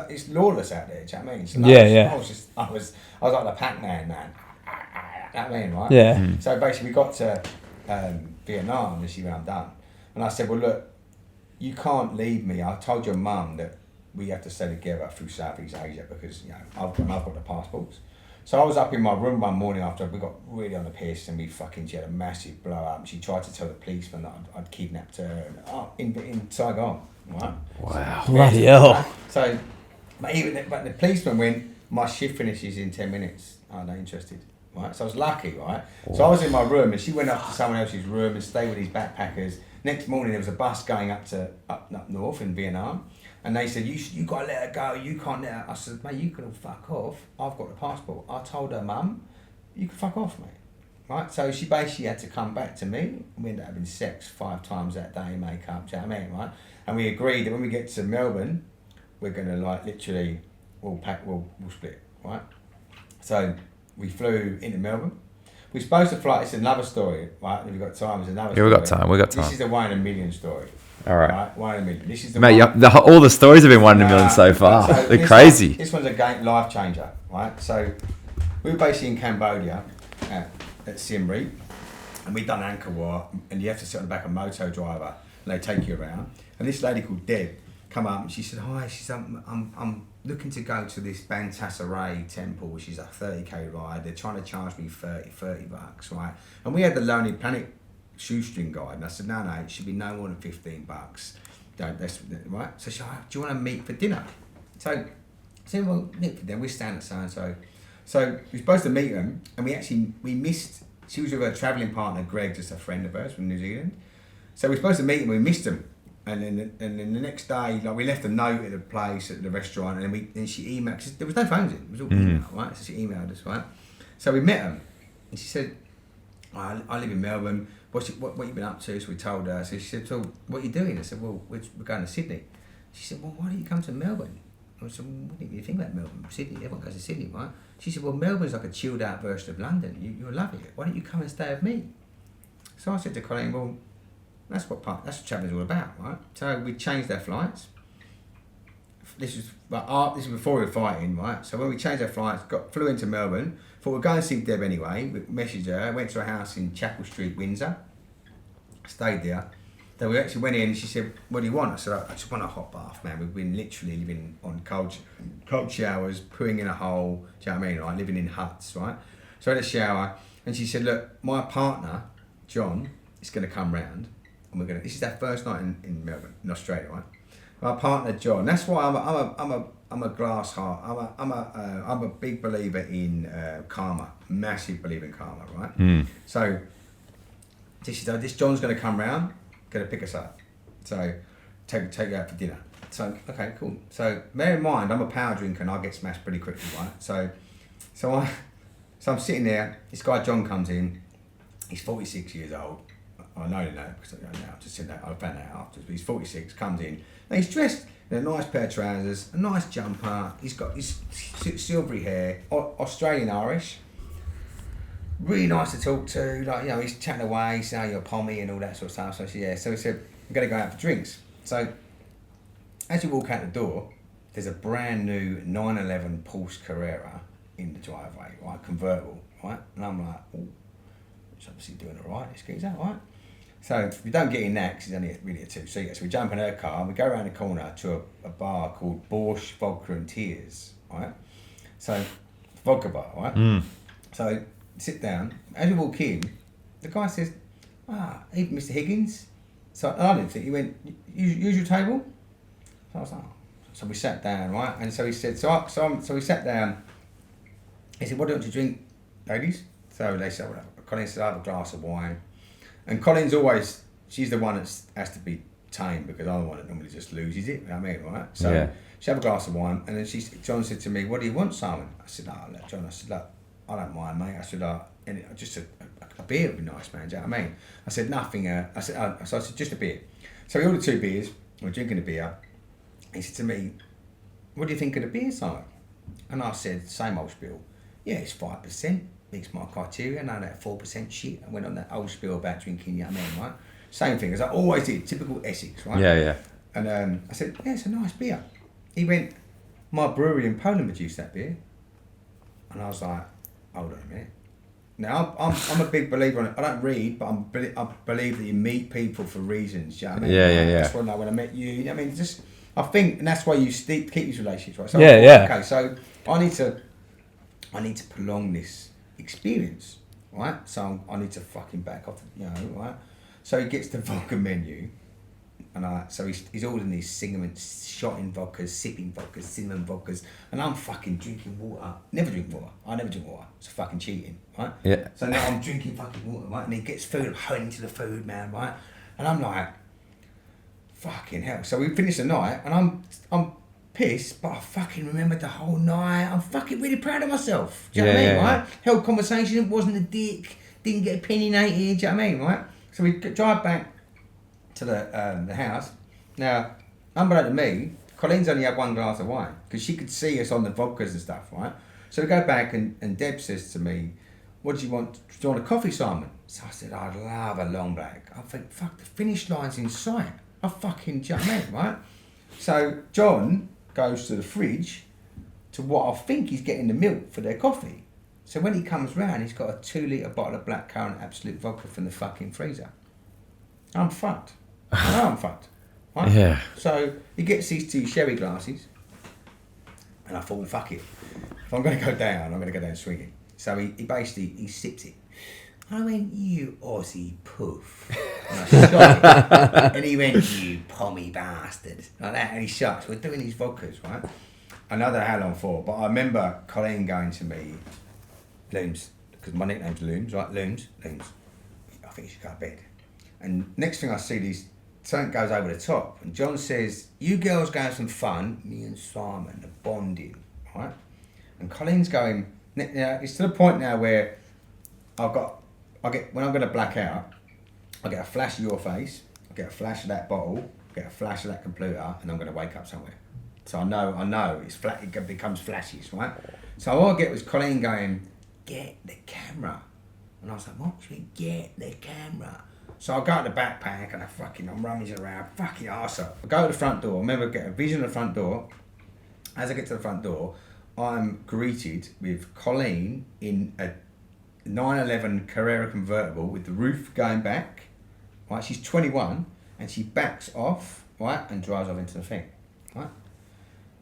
it's lawless out there. Do you know what I mean? So I was like the Pac-Man, man. You know what I mean, right? Yeah. So basically, we got to Vietnam, and she went, I'm done. And I said, well, look, you can't leave me. I told your mum that we have to stay together through Southeast Asia because I've got the passports. So I was up in my room one morning after we got really on the piss and she had a massive blow up. She tried to tell the policeman that I'd kidnapped her in Saigon. Right? Wow. Bloody hell. So, but the policeman went, my shift finishes in 10 minutes. I'm not interested. Right? So I was lucky, right? So I was in my room and she went up to someone else's room and stayed with these backpackers. Next morning there was a bus going up north in Vietnam. And they said, you got to let her go, you can't let her. I said, mate, you can all fuck off. I've got the passport. I told her mum, you can fuck off, mate. Right? So she basically had to come back to me. We ended up having sex 5 times that day, makeup, do you know what I mean, right? And we agreed that when we get to Melbourne, we're going to literally, we'll split, right? So we flew into Melbourne. We're supposed to fly, it's another story, right? If we've got time, it's another story. We got time. This is a 1 in a million story. All right. 1 in a million. This is the Mate, all the stories have been 1 in a million so far. So They're crazy. This one's a life changer, right? So we were basically in Cambodia at Siem Reap, and we'd done Angkor Wat, and you have to sit on the back of a moto driver, and they take you around. And this lady called Deb come up, and she said, "Hi," she said, "I'm looking to go to this Bantassaray temple, which is a 30k ride. They're trying to charge me $30 bucks, right?" And we had the Lonely Planet shoestring guide, and I said, no, it should be no more than $15. That's right. So she said, do you want to meet for dinner? So I said, well, meet for dinner. We stand at so and so. So we were supposed to meet them, and we missed. She was with her travelling partner, Greg, just a friend of hers from New Zealand. So we were supposed to meet them, we missed them, and then the next day, we left a note at the place at the restaurant, and then she emailed. Cause there was no phones in. It was all email, right? So she emailed us, right? So we met them, and she said, I live in Melbourne. What you been up to? So we told her. So she said, so what are you doing? I said, well, we're going to Sydney. She said, well, why don't you come to Melbourne? I said, well, what do you think about Melbourne? Sydney, everyone goes to Sydney, right? She said, well, Melbourne's like a chilled out version of London. You'll love it. Why don't you come and stay with me? So I said to Colleen, well, that's what travelling's all about, right? So we changed our flights. This is before we were fighting, right? So when we changed our flights, flew into Melbourne, thought we'd go and see Deb anyway, we messaged her, went to her house in Chapel Street, Windsor, stayed there. Then we actually went in and she said, what do you want? I said, I just want a hot bath, man. We've been literally living on cold showers, pooing in a hole, do you know what I mean? Like living in huts, right? So I had a shower and she said, look, my partner, John, is going to come round and this is our first night in Melbourne, in Australia, right? My partner John. That's why I'm a glass heart. I'm a big believer in karma. Massive believer in karma, right? So this John's going to come round, going to pick us up. So take you out for dinner. So okay, cool. So bear in mind, I'm a power drinker and I get smashed pretty quickly, right? So I'm sitting there. This guy John comes in. He's 46 years old. I know that because I found that after. But he's 46. Comes in. And he's dressed in a nice pair of trousers, a nice jumper. He's got his silvery hair, Australian Irish. Really nice to talk to. He's chatting away, saying you're a pommy and all that sort of stuff. So I said, yeah. So he said, I'm going to go out for drinks. So as you walk out the door, there's a brand new 911 Porsche Carrera in the driveway, right, convertible, right. And I'm like, oh, he's obviously doing all right. This geezer, right. So we don't get in that because it's only really a 2-seater. So we jump in her car and we go around the corner to a bar called Borscht Vodka and Tears, right? So vodka bar, right? So sit down. As we walk in, the guy says, hey, Mr. Higgins. So I didn't think, he went, use your table? So I was like, oh. So we sat down, right? And so he said, so we sat down. He said, what do you want to drink, ladies? So they said, well, Colleen said, I have a glass of wine. And Colleen's always, she's the one that has to be tame because I'm the one that normally just loses it, you know what I mean, right? So yeah. She had a glass of wine and then John said to me, what do you want, Simon? I said, John, I said, look, I don't mind, mate. I said, just a beer would be nice, man, do you know what I mean? I said, nothing, so I said, just a beer. So we ordered 2 beers, we were drinking a beer. He said to me, what do you think of the beer, Simon? And I said, same old spiel. Yeah, it's 5%. meets my criteria. No, that 4% shit. I went on that old spiel about drinking, you know what I mean, right? Same thing as I always did, typical Essex, right? Yeah. And I said, yeah, it's a nice beer. He went, my brewery in Poland produced that beer. And I was like, hold on a minute. Now, I'm a big believer on it. I don't read, but I believe that you meet people for reasons, you know what I mean? Yeah. That's when I met you, you know what I mean? Just, I think, and that's why you keep these relationships, right? So Yeah. Okay, so I need to prolong this experience, right? So I need to fucking back off, you know, right? So he gets the vodka menu, and so he's ordering these shotting vodkas, sipping vodkas, cinnamon vodkas, and I'm fucking drinking water. Never drink water. I never drink water. It's fucking cheating, right? Yeah. So now I'm drinking fucking water, right? And he gets food, I'm holding to the food, man, right? And I'm like, fucking hell. So we finished the night, and I'm pissed, but I fucking remembered the whole night. I'm fucking really proud of myself. Do you know what I mean, right? Held conversation, wasn't a dick, didn't get opinionated, do you know what I mean, right? So we drive back to the house. Now, unbeknownst to me, Colleen's only had one glass of wine because she could see us on the vodkas and stuff, right? So we go back and Deb says to me, what do you want? Do you want a coffee, Simon? So I said, I'd love a long black. I think, fuck, the finish line's in sight. I fucking, do you know what I mean, right? So John goes to the fridge to what I think he's getting the milk for their coffee. So when he comes round, he's got a 2 litre bottle of blackcurrant absolute vodka from the fucking freezer. I'm fucked. I know I'm fucked. Right? Yeah. So he gets these 2 sherry glasses, and I thought, well, fuck it. If I'm going to go down, I'm going to go down swinging. So he sips it. I went, you Aussie poof. And I shot it. And he went, you pommy bastard. Like that, and he shot. So we're doing these vodkas, right? I don't know how long for, but I remember Colleen going to me, Looms, because my nickname's Looms, right? Looms. I think you should go to bed. And next thing I see, something goes over the top. And John says, you girls go have some fun, me and Simon are bonding, right? And Colleen's going, it's to the point now where when I'm going to black out, I get a flash of your face, I get a flash of that bottle, I get a flash of that computer, and I'm going to wake up somewhere. So I know, it becomes flashes, right? So all I get was Colleen going, get the camera. And I was like, what? She went, get the camera. So I go to the backpack and I'm rummaging around, fucking arsehole. I go to the front door, I remember getting a vision of the front door. As I get to the front door, I'm greeted with Colleen in a 911 Carrera convertible with the roof going back. Right, she's 21 and she backs off, right, and drives off into the thing. Right.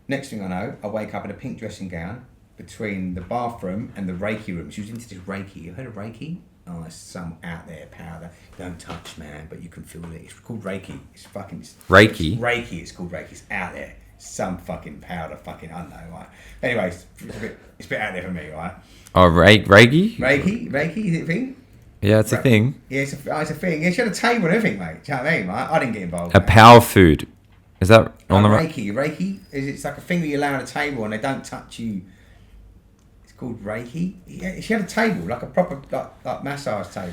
Next thing I know, I wake up in a pink dressing gown between the bathroom and the Reiki room. She was into this Reiki. You heard of Reiki? Oh, it's some out there powder. Don't touch, man, but you can feel it. It's called Reiki. It's Reiki? Reiki, it's called Reiki. It's out there. Some fucking powder, fucking unknown, right? Anyways, it's a bit out there for me, right? Oh, Reiki? Reiki, is it a thing? Yeah, it's a thing. Yeah, it's a thing. Yeah, she had a table and everything, mate. Do you know what I mean, right? I didn't get involved. A power food. Is that on the Reiki is it's like a thing that you lay on a table and they don't touch you. It's called Reiki. Yeah, she had a table, like a proper like massage table.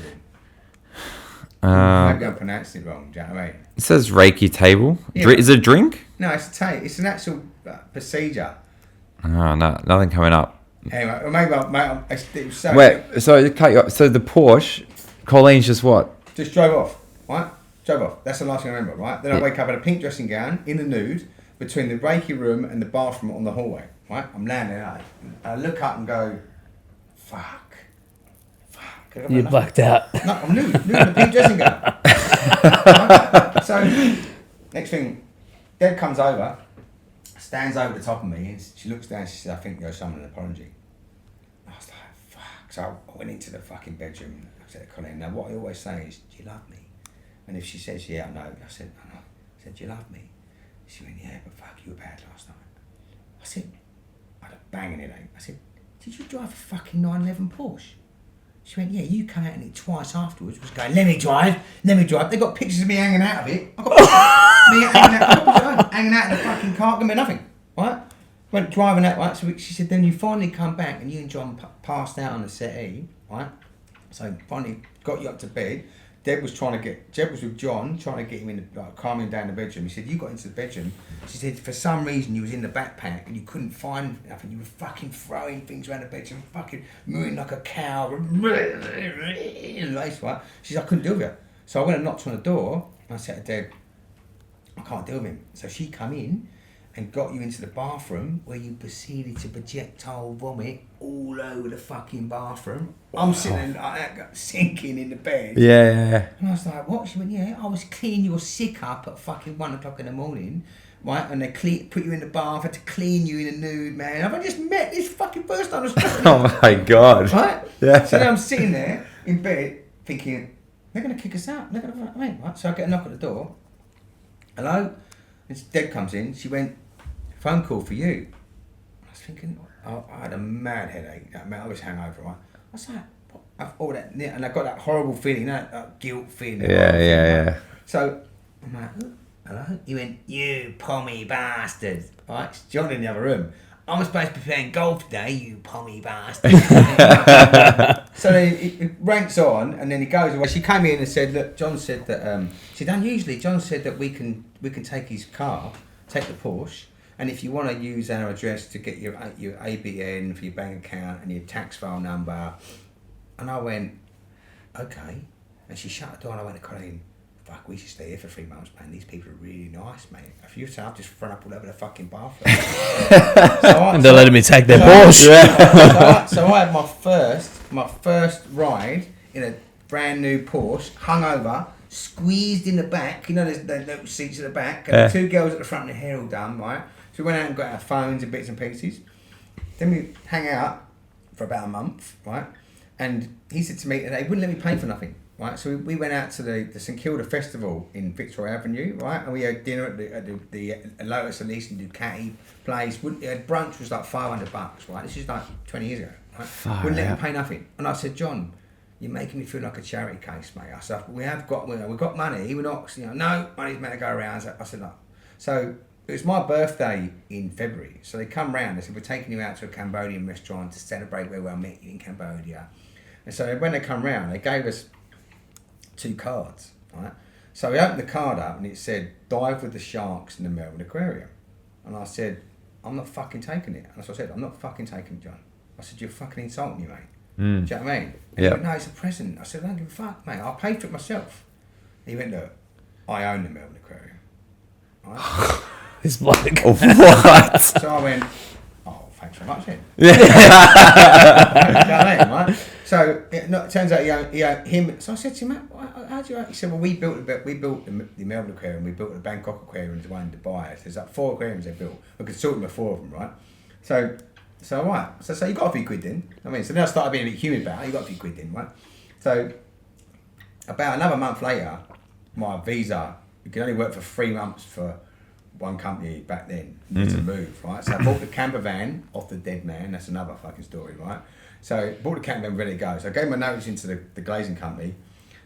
Maybe I'm pronouncing it wrong. Do you know what I mean? It says Reiki table. Yeah, Is it a drink? No, it's it's an actual procedure. Oh, no, nothing coming up. Anyway, maybe so. Wait, so cut you off. So the Porsche, Colleen's just what? Just drove off, right? Drove off. That's the last thing I remember, right? Then I wake up in a pink dressing gown, in the nude, between the Reiki room and the bathroom on the hallway, right? I'm landing out. I look up and go, fuck. You blacked out. No, I'm nude in a pink dressing gown. Right? So, next thing, Deb comes over, stands over the top of me, and she looks down, she says, I think you owe someone an apology. I was like, fuck. So I went into the fucking bedroom, and I said to Colleen, now what I always say is, do you love me? And if she says, yeah, I know. I said, I know. I said, do you love me? She went, yeah, but fuck, you were bad last night. I said, I had a bang in it, eh? I said, did you drive a fucking 911 Porsche? She went, yeah, you come out in it twice afterwards, was going, let me drive. They got pictures of me hanging out of it. I got pictures of me hanging out of the fucking car, gonna be nothing, right? Went driving out, right? So she said, then you finally come back and you and John passed out on the settee, right? So finally got you up to bed. Jeb was with John, trying to get him in, calm him down in the bedroom. He said, you got into the bedroom. She said, for some reason, you was in the backpack and you couldn't find nothing. You were fucking throwing things around the bedroom, fucking mooing like a cow. Right? She said, I couldn't deal with it. So I went and knocked on the door and I said to Deb, I can't deal with him. So she come in and got you into the bathroom where you proceeded to projectile vomit all over the fucking bathroom. I'm sitting there sinking in the bed. Yeah. And I was like, what? She went, yeah, I was cleaning your sick up at fucking 1 o'clock in the morning, right? And they put you in the bath, had to clean you in a nude, man. I've just met this fucking person on the street. Oh my God. Right? Yeah. So then I'm sitting there in bed thinking, they're going to kick us out. They're going to, right? So I get a knock at the door. Hello? And Deb comes in. She went, phone call for you. I was thinking, I had a mad headache. I was hungover, right? I was like, all that, and I got that horrible feeling, that guilt feeling. Yeah. So I'm like, hello? He went, you pommy bastard. Right? It's John in the other room. I'm supposed to be playing golf today, you pommy bastard. So then it ranks on, and then he goes away. She came in and said, look, John said that, she done usually, John said that we can take his car, take the Porsche, and if you want to use our address to get your ABN for your bank account and your tax file number. And I went, okay. And she shut the door and I went to Colleen, fuck, we should stay here for 3 months, man. These people are really nice, mate. If you say, I've just thrown up all over the fucking bathroom. And they're letting me take their Porsche. So I had my first ride in a brand new Porsche, hungover, squeezed in the back. You know, there's the little seats at the back. And the 2 girls at the front, their hair all done, right? So we went out and got our phones and bits and pieces. Then we hang out for about a month, right? And he said to me, they wouldn't let me pay for nothing, right? So we went out to the St Kilda Festival in Victoria Avenue, right? And we had dinner at the Lotus Elise and Ducati place. Brunch was like $500, right? This is like 20 years ago, right? Wouldn't let me pay nothing. And I said, John, you're making me feel like a charity case, mate. I said, we've got money. We're not, no, money's meant to go around. I said, no. So it was my birthday in February. So they come round, they said, we're taking you out to a Cambodian restaurant to celebrate where I met you in Cambodia. And so when they come round, they gave us 2 cards, right? So we opened the card up and it said, dive with the sharks in the Melbourne Aquarium. And I said, I'm not fucking taking it. And so I said, I'm not fucking taking it, John. I said, you're fucking insulting me, mate. Do you know what I mean? And he went, no, it's a present. I said, I don't give a fuck, mate. I'll pay for it myself. And he went, look, I own the Melbourne Aquarium. Right? This bloke. What? So I went, oh, thanks very much then. You know what I mean, right? So it turns out him. So I said to him, how do you? He said, well, we built the Melbourne Aquarium, we built the Bangkok Aquarium, there's one in Dubai. There's like 4 aquariums they built. We could sort them with 4 of them, right? So right. So you got a few quid then. I mean, so then I started being a bit humid about it. You got a few quid then, right? So about another month later, my visa, you could only work for 3 months for one company back then to move, right? So I bought the camper van off the dead man. That's another fucking story, right? So bought the camper van ready to go. So I gave my notice into the glazing company,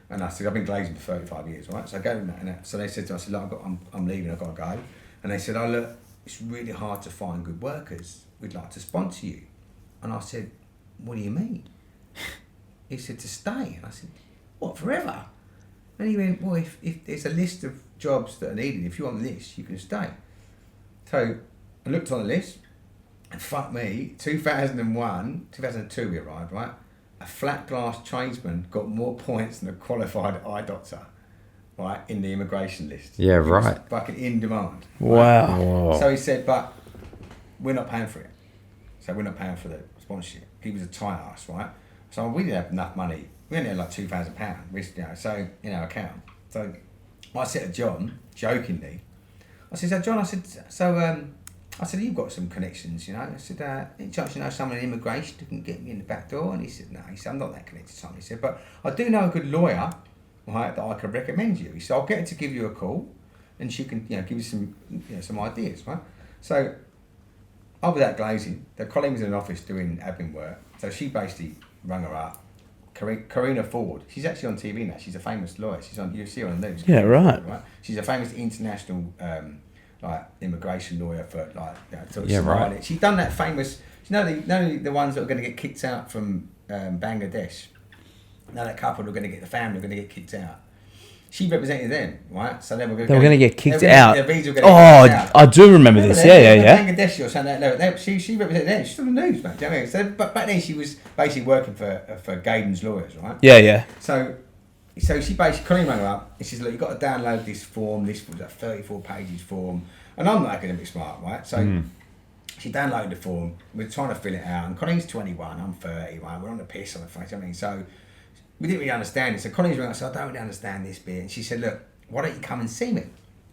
and I said, I've been glazing for 35 years, right? So I gave them that, and so they said to me, I said, look, I'm leaving, I've got to go. And they said, oh look, it's really hard to find good workers. We'd like to sponsor you. And I said, what do you mean? He said, to stay. And I said, what, forever? And he went, well, if there's a list of jobs that are needed, if you're on the list, you can stay. So I looked on the list, and fuck me, 2002 we arrived, right? A flat glass tradesman got more points than a qualified eye doctor, right, in the immigration list. Yeah, right. He was fucking in demand. Wow. Right? Whoa. So he said, but we're not paying for it. So we're not paying for the sponsorship. He was a tight ass, right? So we didn't have enough money. We only had like £2,000, so in our account. So I said to John, jokingly, I said, so John, I said, you've got some connections, you know. I said, any chance you know someone in immigration who can get me in the back door? And he said, no. He said, I'm not that connected to someone. He said, but I do know a good lawyer, right, that I could recommend you. He said, I'll get her to give you a call, and she can, give you some ideas, right? So I was out glazing. Colleen was in an office doing admin work, so she basically rang her up. Karina Ford, she's actually on TV now. She's a famous lawyer. You see her on the news. Yeah, right. She's a famous international immigration lawyer for Yeah, Somalia. right. She's done that famous. The ones that are going to get kicked out from Bangladesh. That couple are going to get the family are going to get kicked out. she represented them, right? So they were going to get kicked out. Their visa were gonna get kicked out. I do remember this. Yeah. Bangladesh or something. She represented them. She's still in the news, man. Do you know what I mean? So, but back then she was basically working for Gaydon's lawyers, right? Yeah. So she basically, Colleen rang her up and she said, look, you've got to download this form. This was a 34 pages form. And I'm not academic smart, right? So she downloaded the form. We're trying to fill it out. And Colleen's 21, I'm 30, right? We're on the piss on the face. I mean, so we didn't really understand it. So Colleen's rang us, I don't really understand this bit. And she said, look, why don't you come and see me?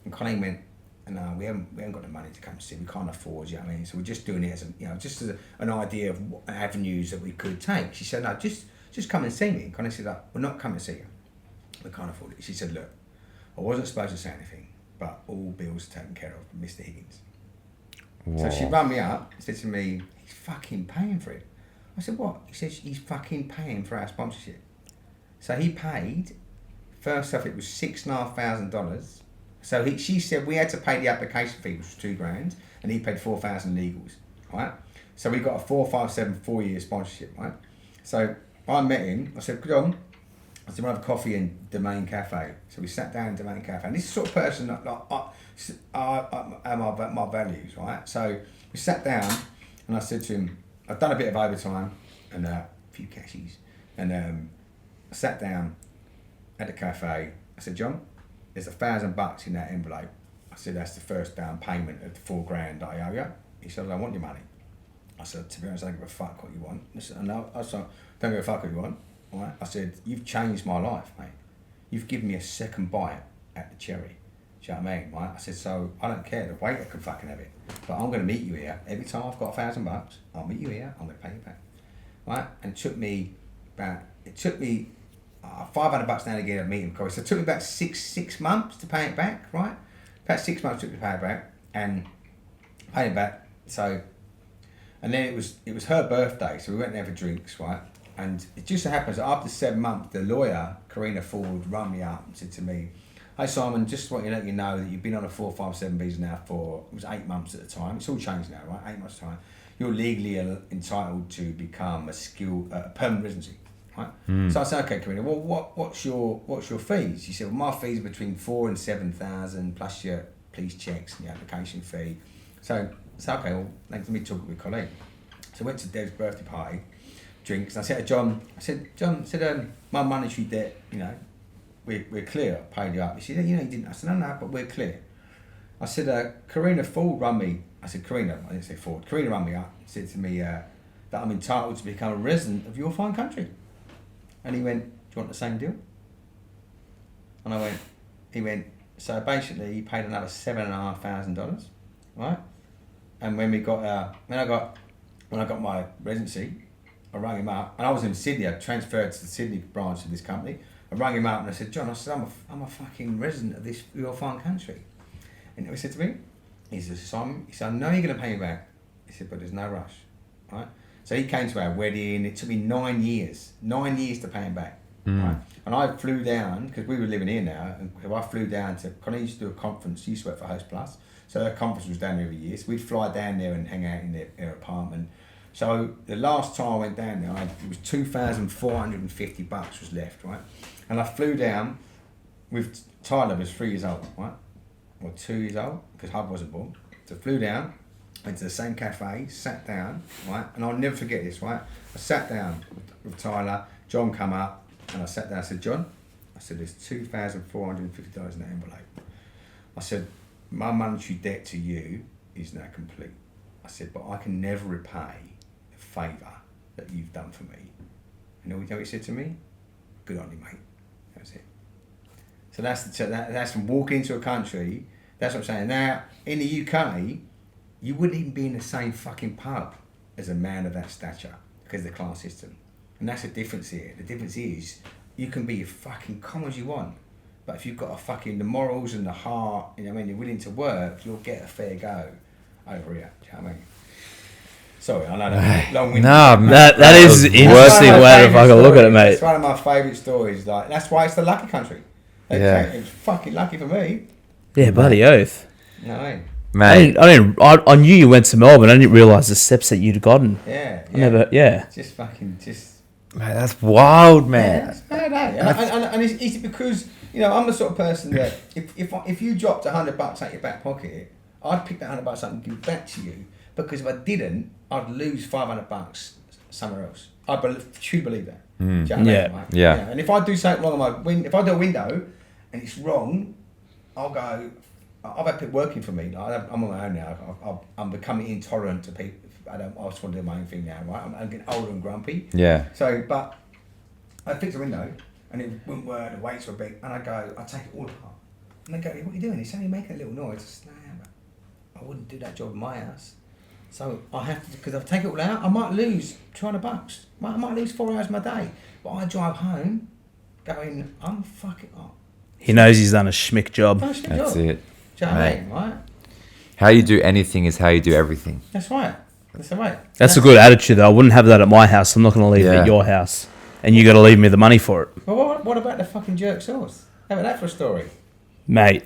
And Colleen went, no, we haven't got the money to come and see. We can't afford, you know what I mean? So we're just doing it as an idea of what avenues that we could take. She said, no, just come and see me. And Colleen said, we're not coming to see you. We can't afford it. She said, look, I wasn't supposed to say anything, but all bills are taken care of by Mr. Higgins. Whoa. So she rang me up and said to me, he's fucking paying for it. I said, what? He said, he's fucking paying for our sponsorship. So he paid, first off it was $6,500. So she said we had to pay the application fee, which was $2,000, and he paid 4,000 legals, right? So we got a 4-5-7 4-year sponsorship, right? So I met him, I said, good on. I said, we'll have coffee in Domain Cafe. So we sat down in Domain Cafe. And this is the sort of person that I my values, right? So we sat down and I said to him, I've done a bit of overtime and a few cashies. And I sat down at the cafe. I said, John, there's $1,000 in that envelope. I said, that's the first down payment of the $4,000 I owe you. He said, I want your money. I said, to be honest, I don't give a fuck what you want. I said, no, I said, don't give a fuck what you want. Right? I said, you've changed my life, mate. You've given me a second bite at the cherry. Do you know what I mean? Right? I said, so I don't care. The waiter can fucking have it. But I'm going to meet you here. Every time I've got $1,000, I'll meet you here. I'm going to pay you back. Right? And it took me $500 now to get a meeting. So it took me about six months to pay it back, right? About 6 months took me to pay it back. And pay it back. So, and then it was her birthday. So we went there for drinks, right? And it just so happens that after 7 months, the lawyer, Karina Ford, rang me up and said to me, hey Simon, just want to let you know that you've been on a 457 visa now for, it was 8 months at the time. It's all changed now, right? 8 months time. You're legally entitled to become a permanent residency, right? So I said, okay, Karina, well, what's your fees? She said, well, my fees are between 4,000 and 7,000 plus your police checks and your application fee. So okay, well, let me talk with a colleague. So I went to Dev's birthday party. Drinks. And I said to John, my monetary debt, we're clear, I paid you up. He said, you didn't. I said, no, but we're clear. I said, Karina Ford rang me. I said, Karina, I didn't say Ford. Karina rang me up and said to me that I'm entitled to become a resident of your fine country. And he went, do you want the same deal? And he went, so basically he paid another $7,500, right? And when I got my residency, I rang him up, and I was in Sydney. I transferred to the Sydney branch of this company. I rang him up and I said, John, I'm a fucking resident of your fine country. And he said to me, he said, Simon, I know you're going to pay me back. He said, but there's no rush, right? So he came to our wedding. It took me 9 years to pay him back, right? And I flew down, because we were living here now, and I flew down to, Connie used to do a conference. She used to work for Host Plus. So her conference was down there every year. So we'd fly down there and hang out in their apartment. So the last time I went down there, it was $2,450 was left, right? And I flew down with Tyler, was 3 years old, right? Or 2 years old, because Hub wasn't born. So I flew down, went to the same cafe, sat down, right? And I'll never forget this, right? I sat down with Tyler, John come up, and I sat down, I said, John, there's $2,450 in that envelope. I said, my monetary debt to you is now complete. I said, but I can never repay favour that you've done for me. You know what he said to me? Good on you, mate. That was it. So that's from walking into a country. That's what I'm saying. Now, in the UK, you wouldn't even be in the same fucking pub as a man of that stature because of the class system. And that's the difference here. The difference is you can be as fucking common as you want, but if you've got the morals and the heart, you're willing to work, you'll get a fair go over here. Do you know what I mean? Sorry, I know that long-winded. No, that is interesting way to fucking look at it, mate. It's one of my favourite stories. Like, that's why it's the lucky country. It's fucking lucky for me. Yeah, bloody oath. No, mate. I knew you went to Melbourne. I didn't realise the steps that you'd gotten. Yeah. Just Man, that's wild, man. And is it because, you know, I'm the sort of person that if you dropped $100 out your back pocket, I'd pick that $100 up and give it back to you, because if I didn't, I'd lose $500 somewhere else. I truly believe that. Do you know what I mean, right? Yeah. And if I do something wrong on my window, if I do a window and it's wrong, I'll go. I've had people working for me. Like, I'm on my own now. I'm becoming intolerant to people. I just want to do my own thing now, right? I'm getting older and grumpy. Yeah. So, but I fix a window and it wouldn't work. The weights were big, and I take it all apart. And they go, "What are you doing?" It's only making a little noise. I said, "Nah, but I wouldn't do that job in my house." So I have to, because I've taken it all out. I might lose $200. I might lose 4 hours of my day. But I drive home, going, I'm fucking up. He knows he's done a schmick job. That's it. Do you know what I mean, right? How you do anything is how you do everything. That's right. That's the way. That's a good attitude, though. I wouldn't have that at my house. I'm not going to leave it at your house. And you got to leave me the money for it. Well, what about the fucking jerk sauce? How about that for a story? Mate,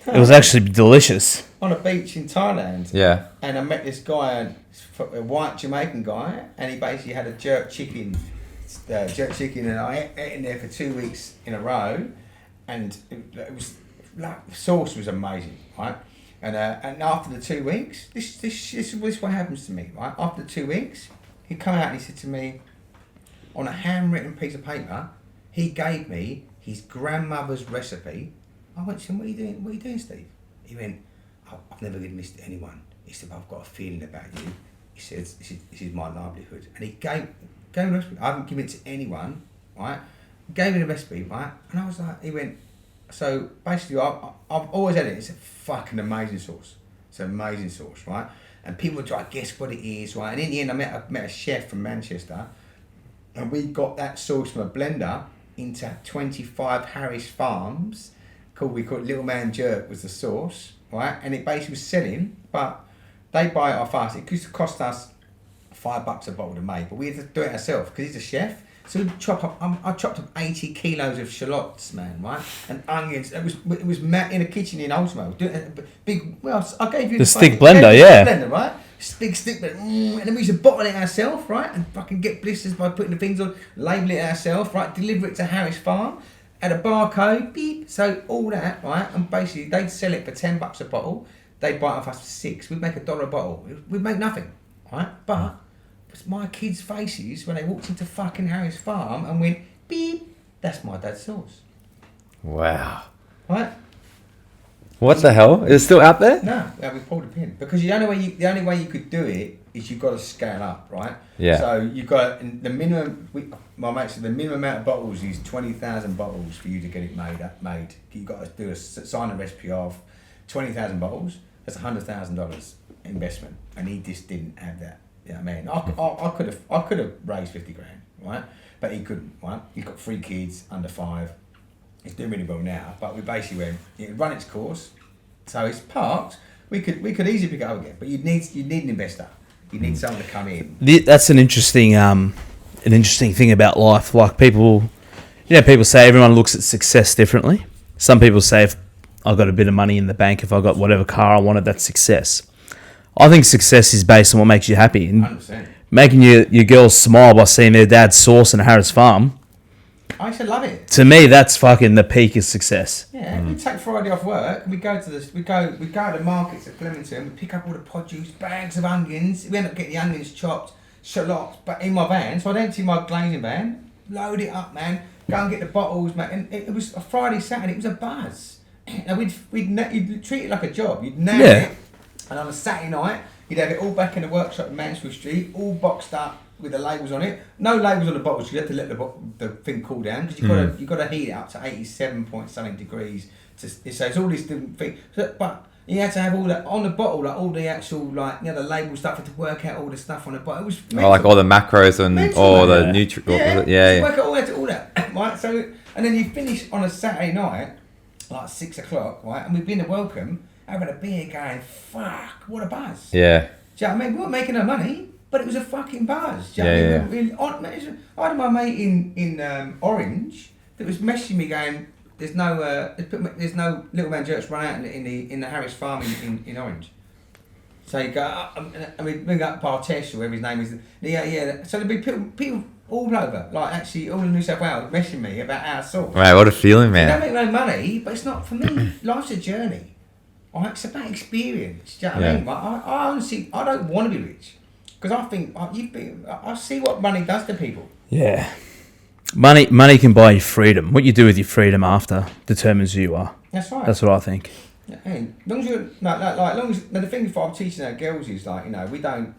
it was actually delicious. On a beach in Thailand. Yeah. And I met this guy, a white Jamaican guy, and he basically had a jerk chicken, and I ate in there for 2 weeks in a row, and it was like, the sauce was amazing, right? And after the 2 weeks, this is what happens to me, right? After the 2 weeks, he come out and he said to me, on a handwritten piece of paper, he gave me his grandmother's recipe. I went to him, what are you doing? What are you doing, Steve? He went, I've never given this to anyone. He said, I've got a feeling about you. He said, this is my livelihood. And he gave me the recipe. I haven't given it to anyone, right? He gave me the recipe, right? And I was like, he went, so basically I've always had it. It's a fucking amazing sauce. It's an amazing sauce, right? And people try to guess what it is, right? And in the end, I met a chef from Manchester, and we got that sauce from a blender into 25 Harris Farms. We called it Little Man Jerk was the sauce, right? And it basically was selling, but they buy it off us. It used to cost us $5 a bottle to make, but we had to do it ourselves because he's a chef. So we chopped up. I chopped up 80 kilos of shallots, man, right? And onions. It was in a kitchen in Ultimo. Big. Well, I gave you the stick blender, yeah. Blender, right? Big stick blender. And then we used to bottle it ourselves, right? And fucking get blisters by putting the things on, label it ourselves, right? Deliver it to Harris Farm. At a barcode, beep. So all that, right? And basically, they'd sell it for $10 a bottle. They'd buy it off us for $6. We'd make $1 a bottle. We'd make nothing, right? But it was my kids' faces when they walked into fucking Harris Farm and went, beep. That's my dad's sauce. Wow. Right? What the hell? Is it still out there? No, we pulled a pin because the only way you could do it is you've got to scale up, right? Yeah. So you've got the minimum. My mate said the minimum amount of bottles is 20,000 bottles for you to get it made. You've got to do sign a recipe of 20,000 bottles. That's $100,000 investment, and he just didn't have that. You know what I mean? I could have raised 50 grand, right? But he couldn't, right? He's got 3 kids under 5. It's doing really well now, but we basically went, it run its course, so it's parked. We could easily pick it up again, but you'd need an investor. You need someone to come in. That's an interesting thing about life. Like people say everyone looks at success differently. Some people say if I got a bit of money in the bank, if I got whatever car I wanted, that's success. I think success is based on what makes you happy. And 100%. Making your girls smile by seeing their dad's sauce in a Harris Farm. I used to love it. To me, that's fucking the peak of success. Yeah, we take Friday off work. We go to the markets at Flemington. We pick up all the produce, bags of onions. We end up getting the onions chopped, shallots, but in my van. So I'd empty my glazing van, load it up, man. Go and get the bottles, man. And it was a Friday, Saturday. It was a buzz. And you'd treat it like a job. You'd nail it. And on a Saturday night, you'd have it all back in the workshop in Mansfield Street, all boxed up with the labels on it. No labels on the bottles. You have to let the thing cool down because you've got to heat it up to 87 point something degrees. So it's all this different thing. So, but you had to have all that on the bottle, like all the actual the label stuff to work out all the stuff on the bottle. It was mental. Like all the macros and all the nutrients. Yeah. Work out all that, right? So and then you finish on a Saturday night, like 6 o'clock, right? And we've been to Welcome, having a beer, going, fuck, what a buzz. Yeah. Do you know what I mean? We weren't making no money. But it was a fucking buzz. I had my mate in Orange that was messaging me going, "There's no Little Man Jerks run out in the Harris Farm in Orange." So you go, and we bring up Bartesh or whatever his name is. Yeah. So there'd be people all over. Like, actually, all in New South Wales messaging me about our sauce. Right, what a feeling, I man. don't make no money, but it's not, for me, life's a journey. It's about experience. Do you know what I mean? Like, I honestly, I don't want to be rich. Because I think, I see what money does to people. Yeah. Money can buy you freedom. What you do with your freedom after determines who you are. That's right. That's what I think. Yeah, as long as you're, the thing I'm teaching our girls is like, we don't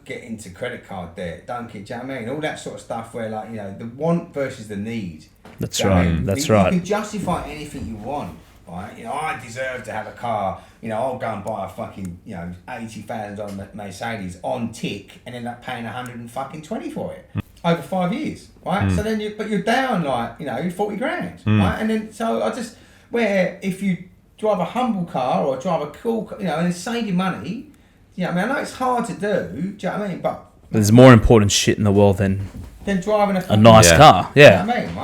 get into credit card debt, do you know what I mean? All that sort of stuff where like, the want versus the need. That's right. That's right. You can justify anything you want, right? I deserve to have a car. I'll go and buy a fucking, $80,000 Mercedes on tick and end up paying $120 for it over 5 years, right? So then you're down like, 40 grand, right? And then, so I just, where if you drive a humble car or drive a cool car, and then save your money, I know it's hard to do you know what I mean? But there's more important shit in the world than driving a nice car. Yeah. You know what I mean,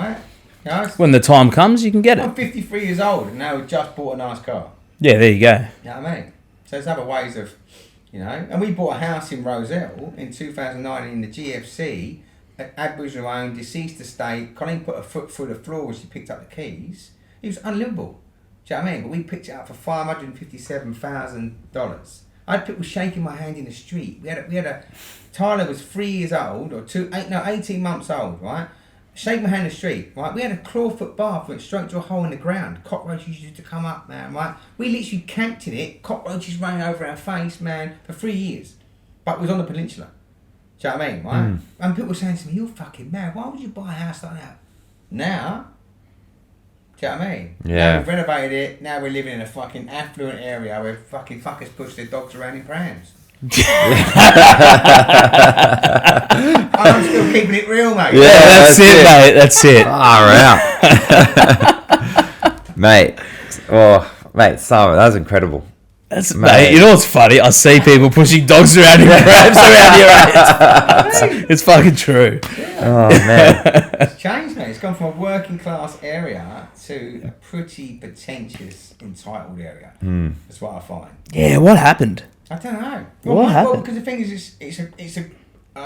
right? When the time comes, you can get it. I'm 53 years old and now we've just bought a nice car. Yeah, there you go. You know what I mean? So there's other ways of, and we bought a house in Roselle in 2009 in the GFC, Aboriginal owned, deceased estate. Colleen put a foot through the floor when she picked up the keys. It was unlivable. Do you know what I mean? But we picked it up for $557,000. I had people shaking my hand in the street. We had a Tyler was 3 years old, or 18 months old, right? Shake my hand in the street, right? We had a clawfoot bath went straight to a hole in the ground. Cockroaches used to come up, man, right? We literally camped in it. Cockroaches running over our face, man, for 3 years. But it was on the peninsula. Do you know what I mean, right? And people were saying to me, "You're fucking mad. Why would you buy a house like that?" Now, do you know what I mean? Yeah. Now we've renovated it. Now we're living in a fucking affluent area where fucking fuckers push their dogs around in prams. I'm still keeping it real, mate. Yeah, that's it, mate. That's it. Far out. Mate. Oh, mate, Simon, that was incredible. Mate, you know what's funny? I see people pushing dogs around in prams around here. It's fucking true. Yeah. Oh, man. It's changed, mate. It's gone from a working class area to a pretty pretentious, entitled area. That's what I find. Yeah, what happened? I don't know. What happened? Well, because the thing is, it's a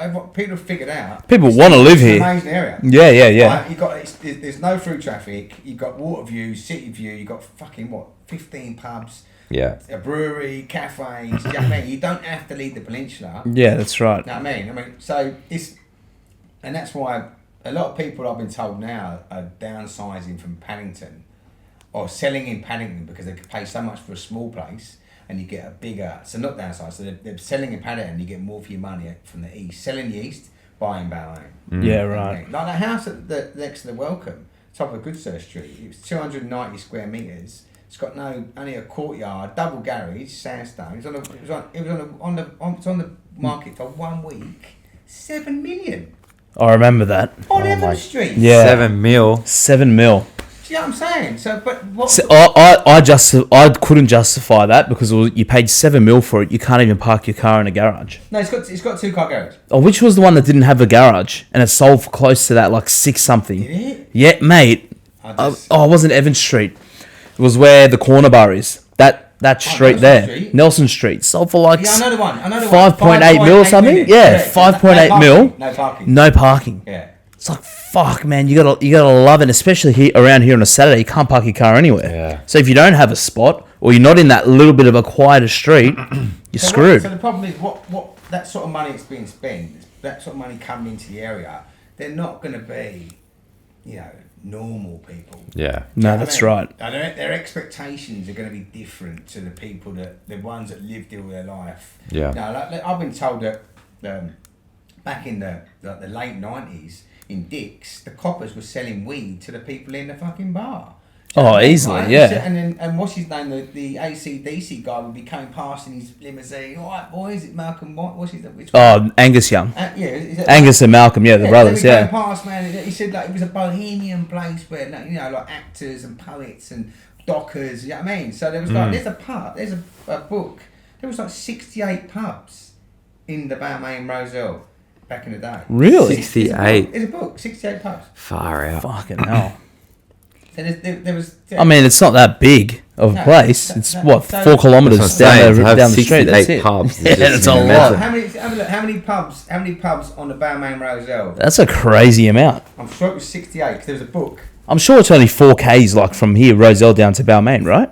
what people have figured out. People want to live here. It's an amazing area. Yeah. Right, there's no through traffic. You've got water view, city view. You've got fucking 15 pubs. Yeah. A brewery, cafes. Do you know what I mean? You don't have to leave the peninsula. Yeah, that's right. You know what I mean? So it's, and that's why a lot of people I've been told now are downsizing from Paddington or selling in Paddington because they could pay so much for a small place and you get a bigger, so not downsize, so they're selling in Paddington, you get more for your money from the east. Selling the east, buying Balmain. Yeah, right. Like the house at next to the Welcome, top of Goodsir Street, it was 290 square metres. It's got only a courtyard, double garage, sandstone. It was on the market for 1 week. 7 million. I remember that. On Evans Street. Yeah. 7 mil. 7 mil. Do you know what I'm saying? So, but what? So I couldn't justify that because you paid 7 mil for it. You can't even park your car in a garage. No, it's got 2-car garage. Oh, which was the one that didn't have a garage and it sold for close to that, like 6 something. Did it? Yeah, mate. It wasn't Evans Street. It was where the corner bar is. That street there. Nelson Street. Sold for like I know the one. 5.8 mil or something. Million. Yeah, 5.8 mil. No parking. No parking. Yeah. It's like, fuck, man, you gotta love it, especially around here on a Saturday. You can't park your car anywhere. Yeah. So if you don't have a spot or you're not in that little bit of a quieter street, you're screwed. So the problem is what that sort of money that's being spent, that sort of money coming into the area, they're not going to be, normal people. Yeah. No, that's right. Their expectations are going to be different to the people the ones that lived all their life. Yeah. Now, like I've been told that back in the late 90s in Dick's, the coppers were selling weed to the people in the fucking bar. Oh, easily, right? yeah. And what's his name? The AC/DC guy would be coming past in his limousine. All right, boys, it's Malcolm. What's his name? Oh, Angus Young. Yeah, Angus and Malcolm, the brothers, they yeah. Coming past, man. He said like it was a bohemian place where like actors and poets and dockers. You know what I mean? So there was like there's a pub, there's a book. There was like 68 pubs in the Balmain Roselle back in the day. Really? 68. There's a book, 68 pubs. Far out. Fucking hell. So there was. I mean, it's not that big. of a No, place. so- It's so- what so- 4 kilometers That's what I'm saying, down to the, have down the street. That's 68 it. pubs is Yeah, just that's a mental. lot. How many pubs on the Balmain Roselle? That's a crazy amount. I'm sure it was 68 because there was a book. I'm sure it's only 4Ks, like from here, Roselle down to Balmain, right?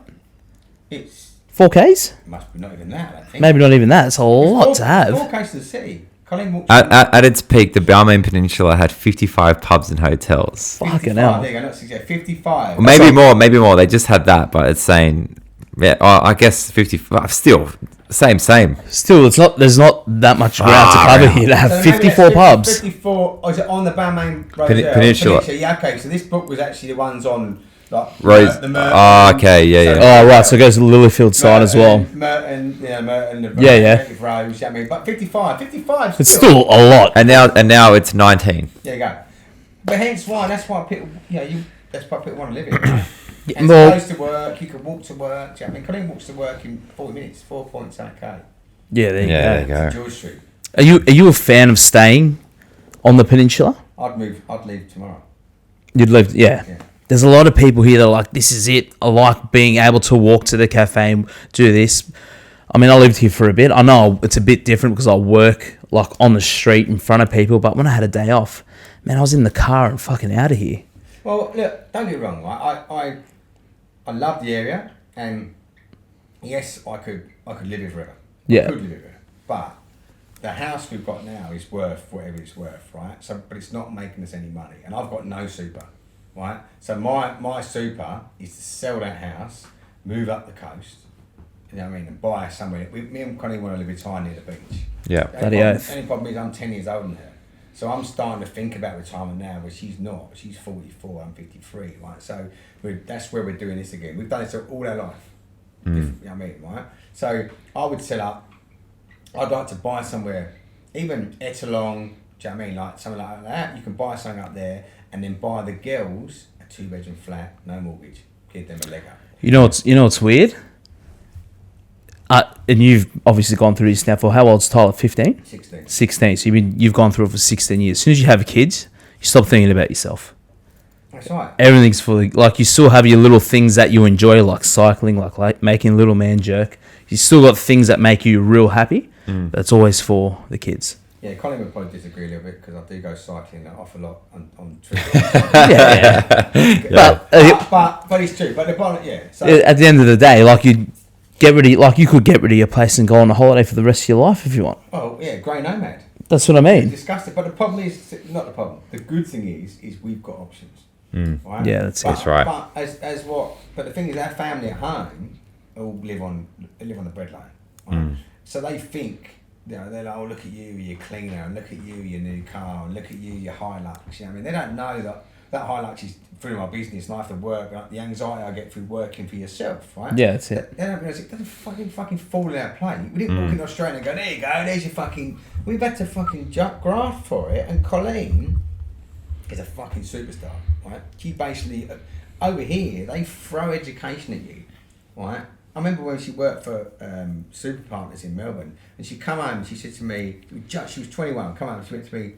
It's 4Ks? it must be not even that. I think. Maybe not even that. It's a lot Four- to have. 4Ks to the city. Colin walks At its peak, the Balmain Peninsula had 55 pubs and hotels. Fucking hell. There you go, not 68, 55. Or maybe more. They just had that, but it's saying, yeah, I guess 55. Still, same. Still, it's not. There's not that much ground to Far cover out. here to have So maybe 54 that's pubs. 54. Oh, is it on the Balmain Roselle? Peninsula. Yeah, okay. So this book was actually the ones on like Rose. the Merton. Oh, okay, yeah. Oh, right. So it goes to the Lilyfield side as well. Merton, Merton. Yeah. Rose. Yeah, I mean, but 55. It's still a lot. And now it's 19. There you go. But hence why, that's why people, that's why people want to live here. Right? Yeah, And well- it's close to work. You can walk to work. Do you know what I mean, Colleen walks to work in 40 minutes. 4.7k. Yeah, there you Yeah, go. there you go. To George Street. Are you a fan of staying on the peninsula? I'd leave tomorrow. You'd live, yeah. Yeah. There's a lot of people here that are like, this is it. I like being able to walk to the cafe and do this. I mean, I lived here for a bit. I know it's a bit different because I work like on the street in front of people. But when I had a day off, man, I was in the car and fucking out of here. Well, look, don't get me wrong. Right? I love the area, and yes, I could live here forever. Yeah. I could live here, but the house we've got now is worth whatever it's worth, right? So, but it's not making us any money, and I've got no super, right? So my super is to sell that house, move up the coast, you know what I mean, and buy somewhere. Me and Connie want to live retired near the beach. Yeah. Bloody oath. Only problem is I'm 10 years older than her. So I'm starting to think about retirement now, where she's not. She's 44, I'm 53, right? So that's where we're doing this again. We've done this all our life. You know what I mean, right? So I would set up, I'd like to buy somewhere, even Ettalong, do you know what I mean? Like something like that. You can buy something up there and then buy the girls a 2-bedroom flat, no mortgage. Give them a leg up. You know what's weird? And you've obviously gone through this now for how old's Tyler? 15? 16. 16. So you've gone through it for 16 years. As soon as you have kids, you stop thinking about yourself. That's right. Everything's fully like you still have your little things that you enjoy, like cycling, like making a little man jerk. You still got things that make you real happy. But it's always for the kids. Yeah, Colin would probably disagree a little bit because I do go cycling an awful lot on trips. But But it's true. But the bottom, yeah. So at the end of the day, like you could get rid of your place and go on a holiday for the rest of your life if you want. well, yeah, grey nomad. That's what I mean. Discussed it, but the problem is not the problem. The good thing is we've got options. Right? Yeah, that's it. That's right. But as what? But the thing is, our family at home all live on the breadline. Right? So they think, they're like, oh, look at you, your cleaner, and look at you, your new car, and look at you, your Hilux. You know what I mean? They don't know that Hilux is through my business, and I have to work, like the anxiety I get through working for yourself, right? Yeah, that's it. They don't realise it doesn't fucking fall in our plate. We didn't walk in Australia and go, there you go, there's your fucking... We've had to fucking graft for it, and Colleen is a fucking superstar, right? She basically... over here, they throw education at you, right? I remember when she worked for Super Partners in Melbourne, and she come home and she said to me, she was 21, come home, she went to me,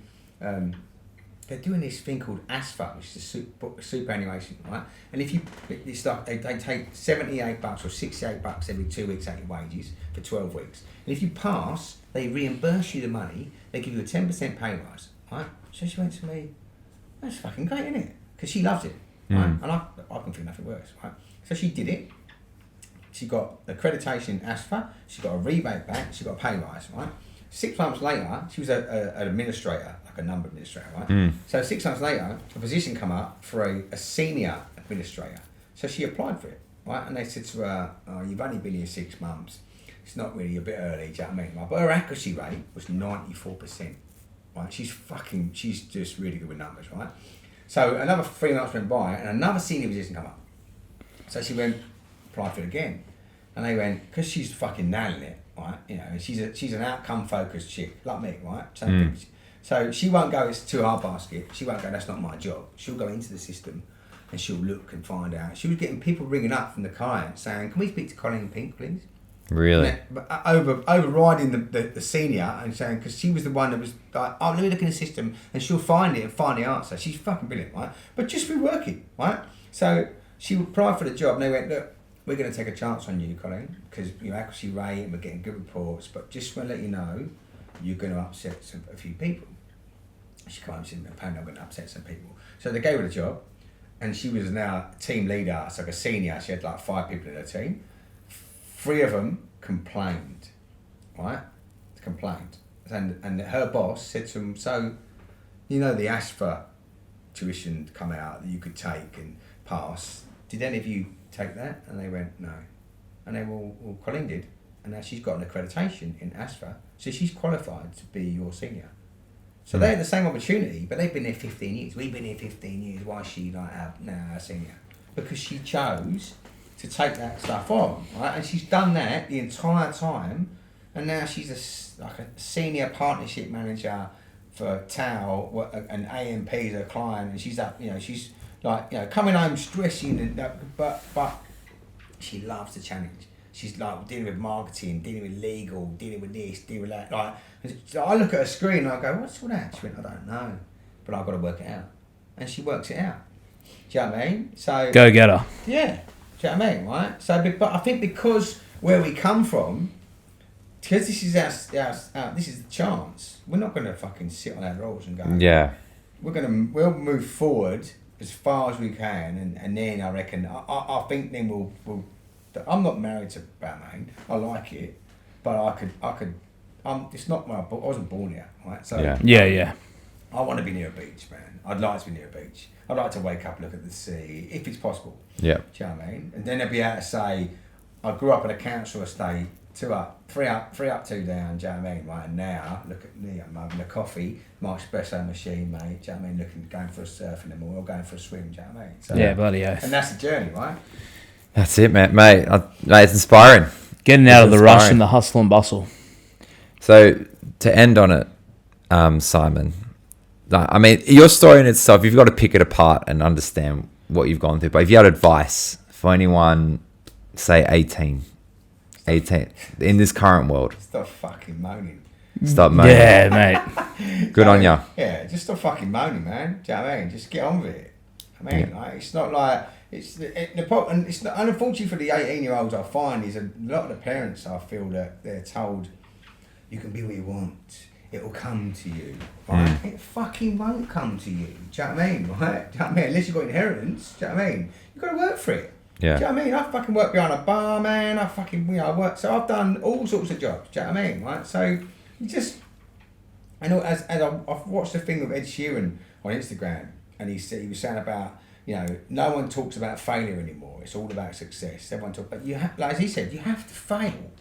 they're doing this thing called ASFA, which is a superannuation, right? And if you, it's like they take $78 or $68 every 2 weeks out of your wages for 12 weeks. And if you pass, they reimburse you the money, they give you a 10% pay rise, right? So she went to me, that's fucking great, isn't it? Because she loves it, right? And I can think nothing worse, right? So she did it. She got accreditation ASFA, she got a rebate back, she got a pay rise, right? 6 months later, she was an administrator, like a number administrator, right? So 6 months later, a position come up for a senior administrator. So she applied for it, right? And they said to her, oh, you've only been here 6 months. It's not really a bit early, do you know what I mean? Right? But her accuracy rate was 94%, right? She's just really good with numbers, right? So another 3 months went by and another senior position come up. So she went, applied for it again. And they went, because she's fucking nailing it, right? You know, she's an outcome focused chick, like me, right? So she won't go, it's too hard basket. She won't go, that's not my job. She'll go into the system and she'll look and find out. She was getting people ringing up from the client saying, can we speak to Colleen Pink, please? Really? But overriding the senior and saying, because she was the one that was like, oh, let me look in the system and she'll find it and find the answer. She's fucking brilliant, right? But just through working, right? So she applied for the job and they went, look, we're going to take a chance on you, Colin, because your accuracy rate and we're getting good reports, but just want to let you know, you're going to upset a few people. She came up and said, apparently I'm going to upset some people. So they gave her the job, and she was now team leader. It's like a senior. She had like 5 people in her team. 3 of them complained, right? Complained. And her boss said to them, so, you know the ASFA tuition come out that you could take and pass. Did any of you take that? And they went, no. And they were, well, Colleen did. And now she's got an accreditation in ASFA. So she's qualified to be your senior. So they had the same opportunity, but they've been there 15 years. We've been here 15 years. Why is she like now our senior? Because she chose to take that stuff on, right? And she's done that the entire time. And now she's like a senior partnership manager for Tao, and AMP is her client, and she's up, she's like, coming home stressing, and but she loves the challenge. She's like dealing with marketing, dealing with legal, dealing with this, dealing with that. Like, so I look at her screen and I go, what's all that? She went, I don't know, but I've got to work it out, and she works it out. Do you know what I mean? So go get her. Yeah, do you know what I mean? Right. So, but I think because where we come from, because this is our this is the chance. We're not going to fucking sit on our roles and go. Yeah. We'll move forward as far as we can, and then I reckon I think then we'll. I'm not married to Balmain. I like it, but I could. It's not I wasn't born here, right? So yeah. I want to be near a beach, man. I'd like to be near a beach. I'd like to wake up, look at the sea, if it's possible. Yeah. Do you know what I mean? And then I'd be able to say, I grew up in a council estate. 2 up, 3 up, 2 down, do you know what I mean? Right, and now, look at me, I'm having a coffee, my espresso machine, mate, do you know what I mean? Going for a surf in the morning, or going for a swim, do you know what I mean? So, yeah, bloody oath. And that's the journey, right? That's it, mate. Mate, it's inspiring. Getting out of the rush and the hustle and bustle. So, to end on it, Simon, I mean, your story in itself, you've got to pick it apart and understand what you've gone through. But if you had advice for anyone, say 18 in this current world, Stop fucking moaning. Stop moaning. Yeah, mate. Good on ya. Yeah, just stop fucking moaning, man. Do you know what I mean? Just get on with it. I mean, like, it's not like and it's not, unfortunately for the 18-year-olds, I find is a lot of the parents, I feel that they're told you can be what you want. It will come to you, right? It fucking won't come to you. Do you know what I mean? Right? Do you know what I mean? Unless you've got inheritance. Do you know what I mean? You've got to work for it. Yeah. Do you know what I mean? I fucking work behind a bar, man. I fucking, I work. So I've done all sorts of jobs. Do you know what I mean? Right? So you just, I know as I've watched the thing with Ed Sheeran on Instagram, and he was saying about, no one talks about failure anymore. It's all about success. Everyone talks, but like as he said, you have to fail.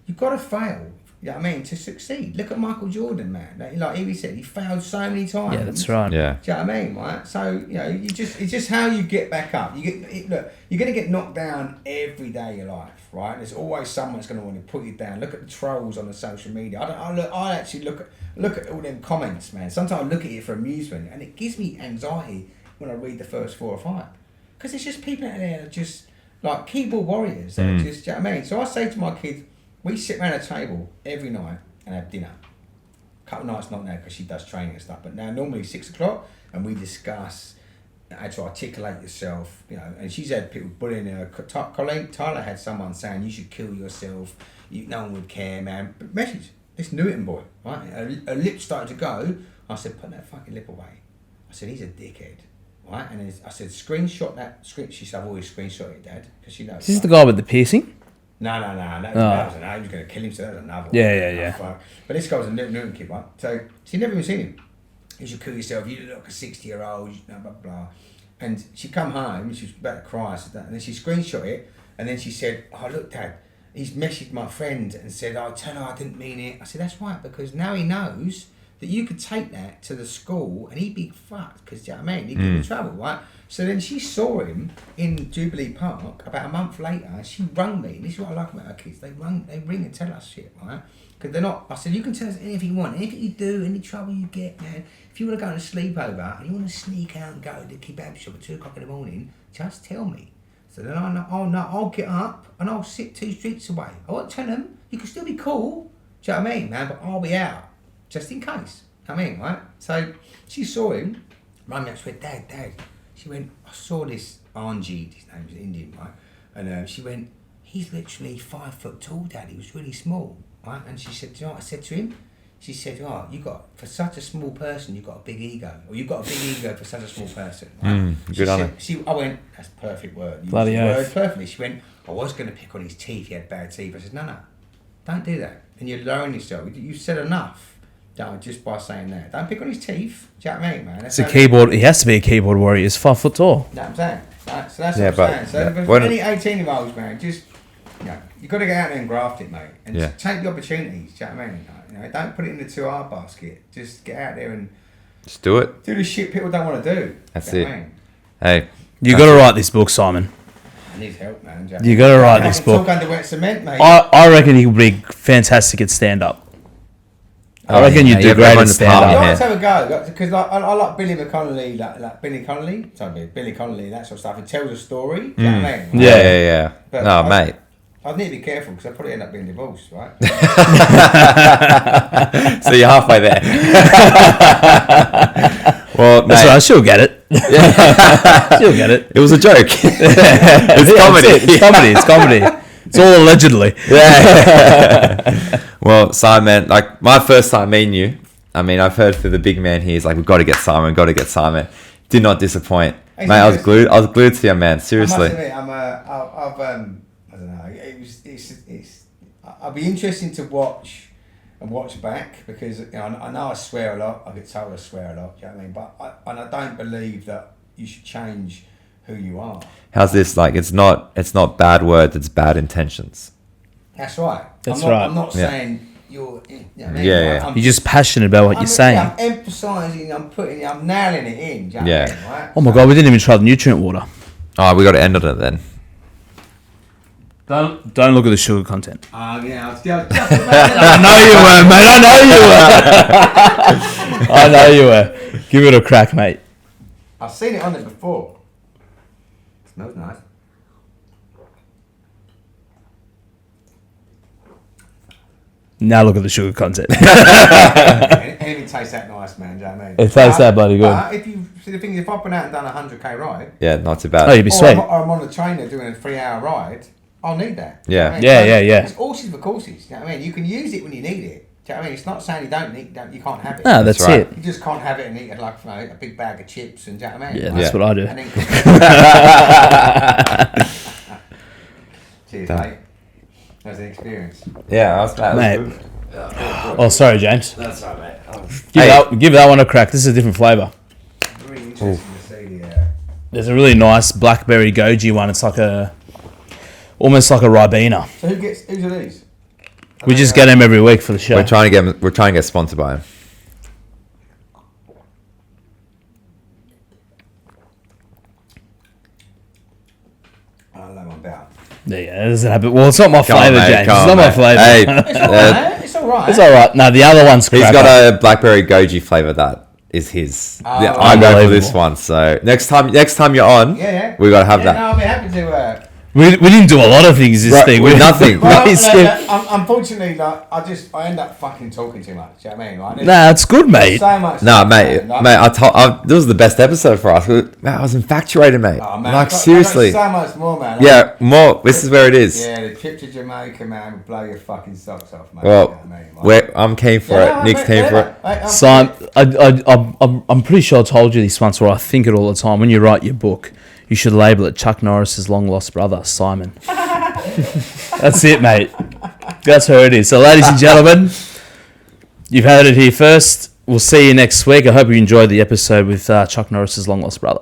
You've got to fail. You know what I mean? To succeed. Look at Michael Jordan, man. Like he said, he failed so many times. Yeah, that's right. Yeah. Do you know what I mean? Right? So, it's just how you get back up. Look, you're going to get knocked down every day of your life, right? There's always someone that's going to want to put you down. Look at the trolls on the social media. I actually look at all them comments, man. Sometimes I look at it for amusement, and it gives me anxiety when I read the first 4 or 5. Because it's just people out there that are just like keyboard warriors. That are just, do you know what I mean? So I say to my kids, we sit around a table every night and have dinner. A couple of nights not now because she does training and stuff, but now normally 6 o'clock, and we discuss how to articulate yourself, and she's had people bullying her. Colleen, Tyler had someone saying you should kill yourself, no one would care, man. But message, this Newton boy, right? Her lips started to go. I said, put that fucking lip away. I said, he's a dickhead, right? And then I said, screenshot that. She said, I've always screenshot it, Dad, because she knows. Is this the guy with the piercing? No. That was he was going to kill himself. That was another one. Yeah. But this guy was a Newton kid, right? So she'd never even seen him. You should kill yourself. You look like a 60-year-old. Blah, blah, blah. And she come home. She was about to cry. And then she screenshot it. And then she said, oh, look, Dad, he's messaged my friend and said, oh, tell her I didn't mean it. I said, that's right, because now he knows that you could take that to the school and he'd be fucked, because, do you know what I mean? He'd get in trouble, right? So then she saw him in Jubilee Park about a month later, and she rung me. This is what I like about our kids. They ring and tell us shit, right? Because they're not, I said, you can tell us anything you want, anything you do, any trouble you get, man. If you want to go on a sleepover and you want to sneak out and go to the kebab shop at 2 o'clock in the morning, just tell me. So then I'll get up and I'll sit 2 streets away. I won't tell them, you can still be cool. Do you know what I mean, man? But I'll be out, just in case. I mean, right? So she saw him, rang me up, she went, Dad. She went, I saw this Anjit, his name's Indian, right? And she went, he's literally 5 foot tall, Dad. He was really small, right? And she said, do you know what I said to him? She said, oh, for such a small person, you've got a big ego. Or you've got a big ego for such a small person. Right? Good on her. I went, that's a perfect word. You Bloody used the oath. word perfectly. She went, I was going to pick on his teeth. He had bad teeth. I said, no, don't do that. And you're lowering yourself. You've said enough. Just by saying that. Don't pick on his teeth. Do you know what I mean, man? It's a keyboard. He has to be a keyboard warrior. He's 5 foot tall. You know what I'm saying? So that's Yeah, what I'm saying. So for any 18-year-olds, man, just, you've got to get out there and graft it, mate. And just take the opportunities. Do you know what I mean? Don't put it in the too hard basket. Just get out there and Just do it. do the shit people don't want to do. That's Do you it. know what I mean? Hey, You got to write this book, Simon. I need help, man. You got to write this book. Talk under wet cement, mate. I reckon he would be fantastic at stand up. I reckon you'd do great at stand You up. always have a go because I like Billy McConnelly, like Billy Connolly, that sort of stuff. It tells a story. Do you know what I mean? Yeah. But No, mate. I'd need to be careful because I'd probably end up being divorced, right? So you're halfway there. Well, That's mate, right. She'll get it. She'll get it. it was a joke. It's Yeah, comedy. It's comedy. It's comedy. It's all allegedly. Yeah. Well, Simon, like my first time meeting you, I mean, I've heard through the big man here, he's like, we've got to get Simon, Did not disappoint. Hey, Mate, I was glued to you, man. Seriously. I must admit, I don't know. I'll be interesting to watch back because I know I swear a lot. I get told I swear a lot. Do you know what I mean? But I don't believe that you should change who you are. How's this? Like, it's not bad words, it's bad intentions. That's right. That's I'm not Yeah. saying you're. You know what I mean? Yeah, yeah. I'm, You're just passionate about what you're saying. I'm emphasising. I'm nailing it in. Do you know what I mean, right? Oh my god, we didn't even try the nutrient water. Oh, we got to end on it then. Don't look at the sugar content. Yeah, I was just about I know you were, mate. I know you were. Give it a crack, mate. I've seen it on there before. Smells nice. Now look at the sugar content. Anything tastes that nice, man. Do you know what I mean? It tastes that bloody good. If you see the thing is, if I've been out and done a 100k ride, Yeah, not too bad. Oh, you'd be sweet. or I'm on a trainer doing a 3-hour ride, I'll need that. Yeah. Do you know what I mean? Yeah. It's horses for courses. Do you know what I mean? You can use it when you need it. Do you know what I mean? It's not saying you can't have it. No, that's That's right. it. You just can't have it and eat it like a big bag of chips and do you know what I mean? Yeah, Like, that's what I do. and then cheers, mate. That's an experience. Yeah, that was Mate. good. Oh, sorry, James. That's right, mate. Give that one a crack. This is a different flavour. Really interesting to see the. There's a really nice blackberry goji one. It's like almost like a Ribena. So who's are these? We just get them every week for the show. We're trying to get sponsored by him. I don't know about. Yeah, it doesn't happen. Well, it's not my Come on, flavour, mate, James. It's come not on, my mate. flavour. Hey, It's alright. It's alright. It's all right. No, the other one's he's crap. got a blackberry goji flavor that is his. Oh, Yeah, I go for this unbelievable. one. So next time you're on, Yeah. we gotta have Yeah, that. no, I'll be happy to. We didn't do a lot of things this Right, thing. with nothing. Well, We skipped- unfortunately, like I end up fucking talking too much. Do you know what I mean? Like, Nah, it's good, mate. so much. Nah, stuff, mate, man. this was the best episode for us. Man, I was infatuated, mate. Oh, man, Like I got seriously. so much more, man. Yeah, more. This is where it is. Yeah, the trip to Jamaica, man, would blow your fucking socks off, mate. Well, You know what I mean? Like- I'm keen for Yeah, it. Nick's mate, keen yeah, for it. mate, I'm- Simon, I'm pretty sure I told you this once, or I think it all the time. When you write your book, you should label it Chuck Norris's long lost brother, Simon. That's it, mate. That's who it is. So, ladies and gentlemen, you've heard it here first. We'll see you next week. I hope you enjoyed the episode with Chuck Norris's long lost brother.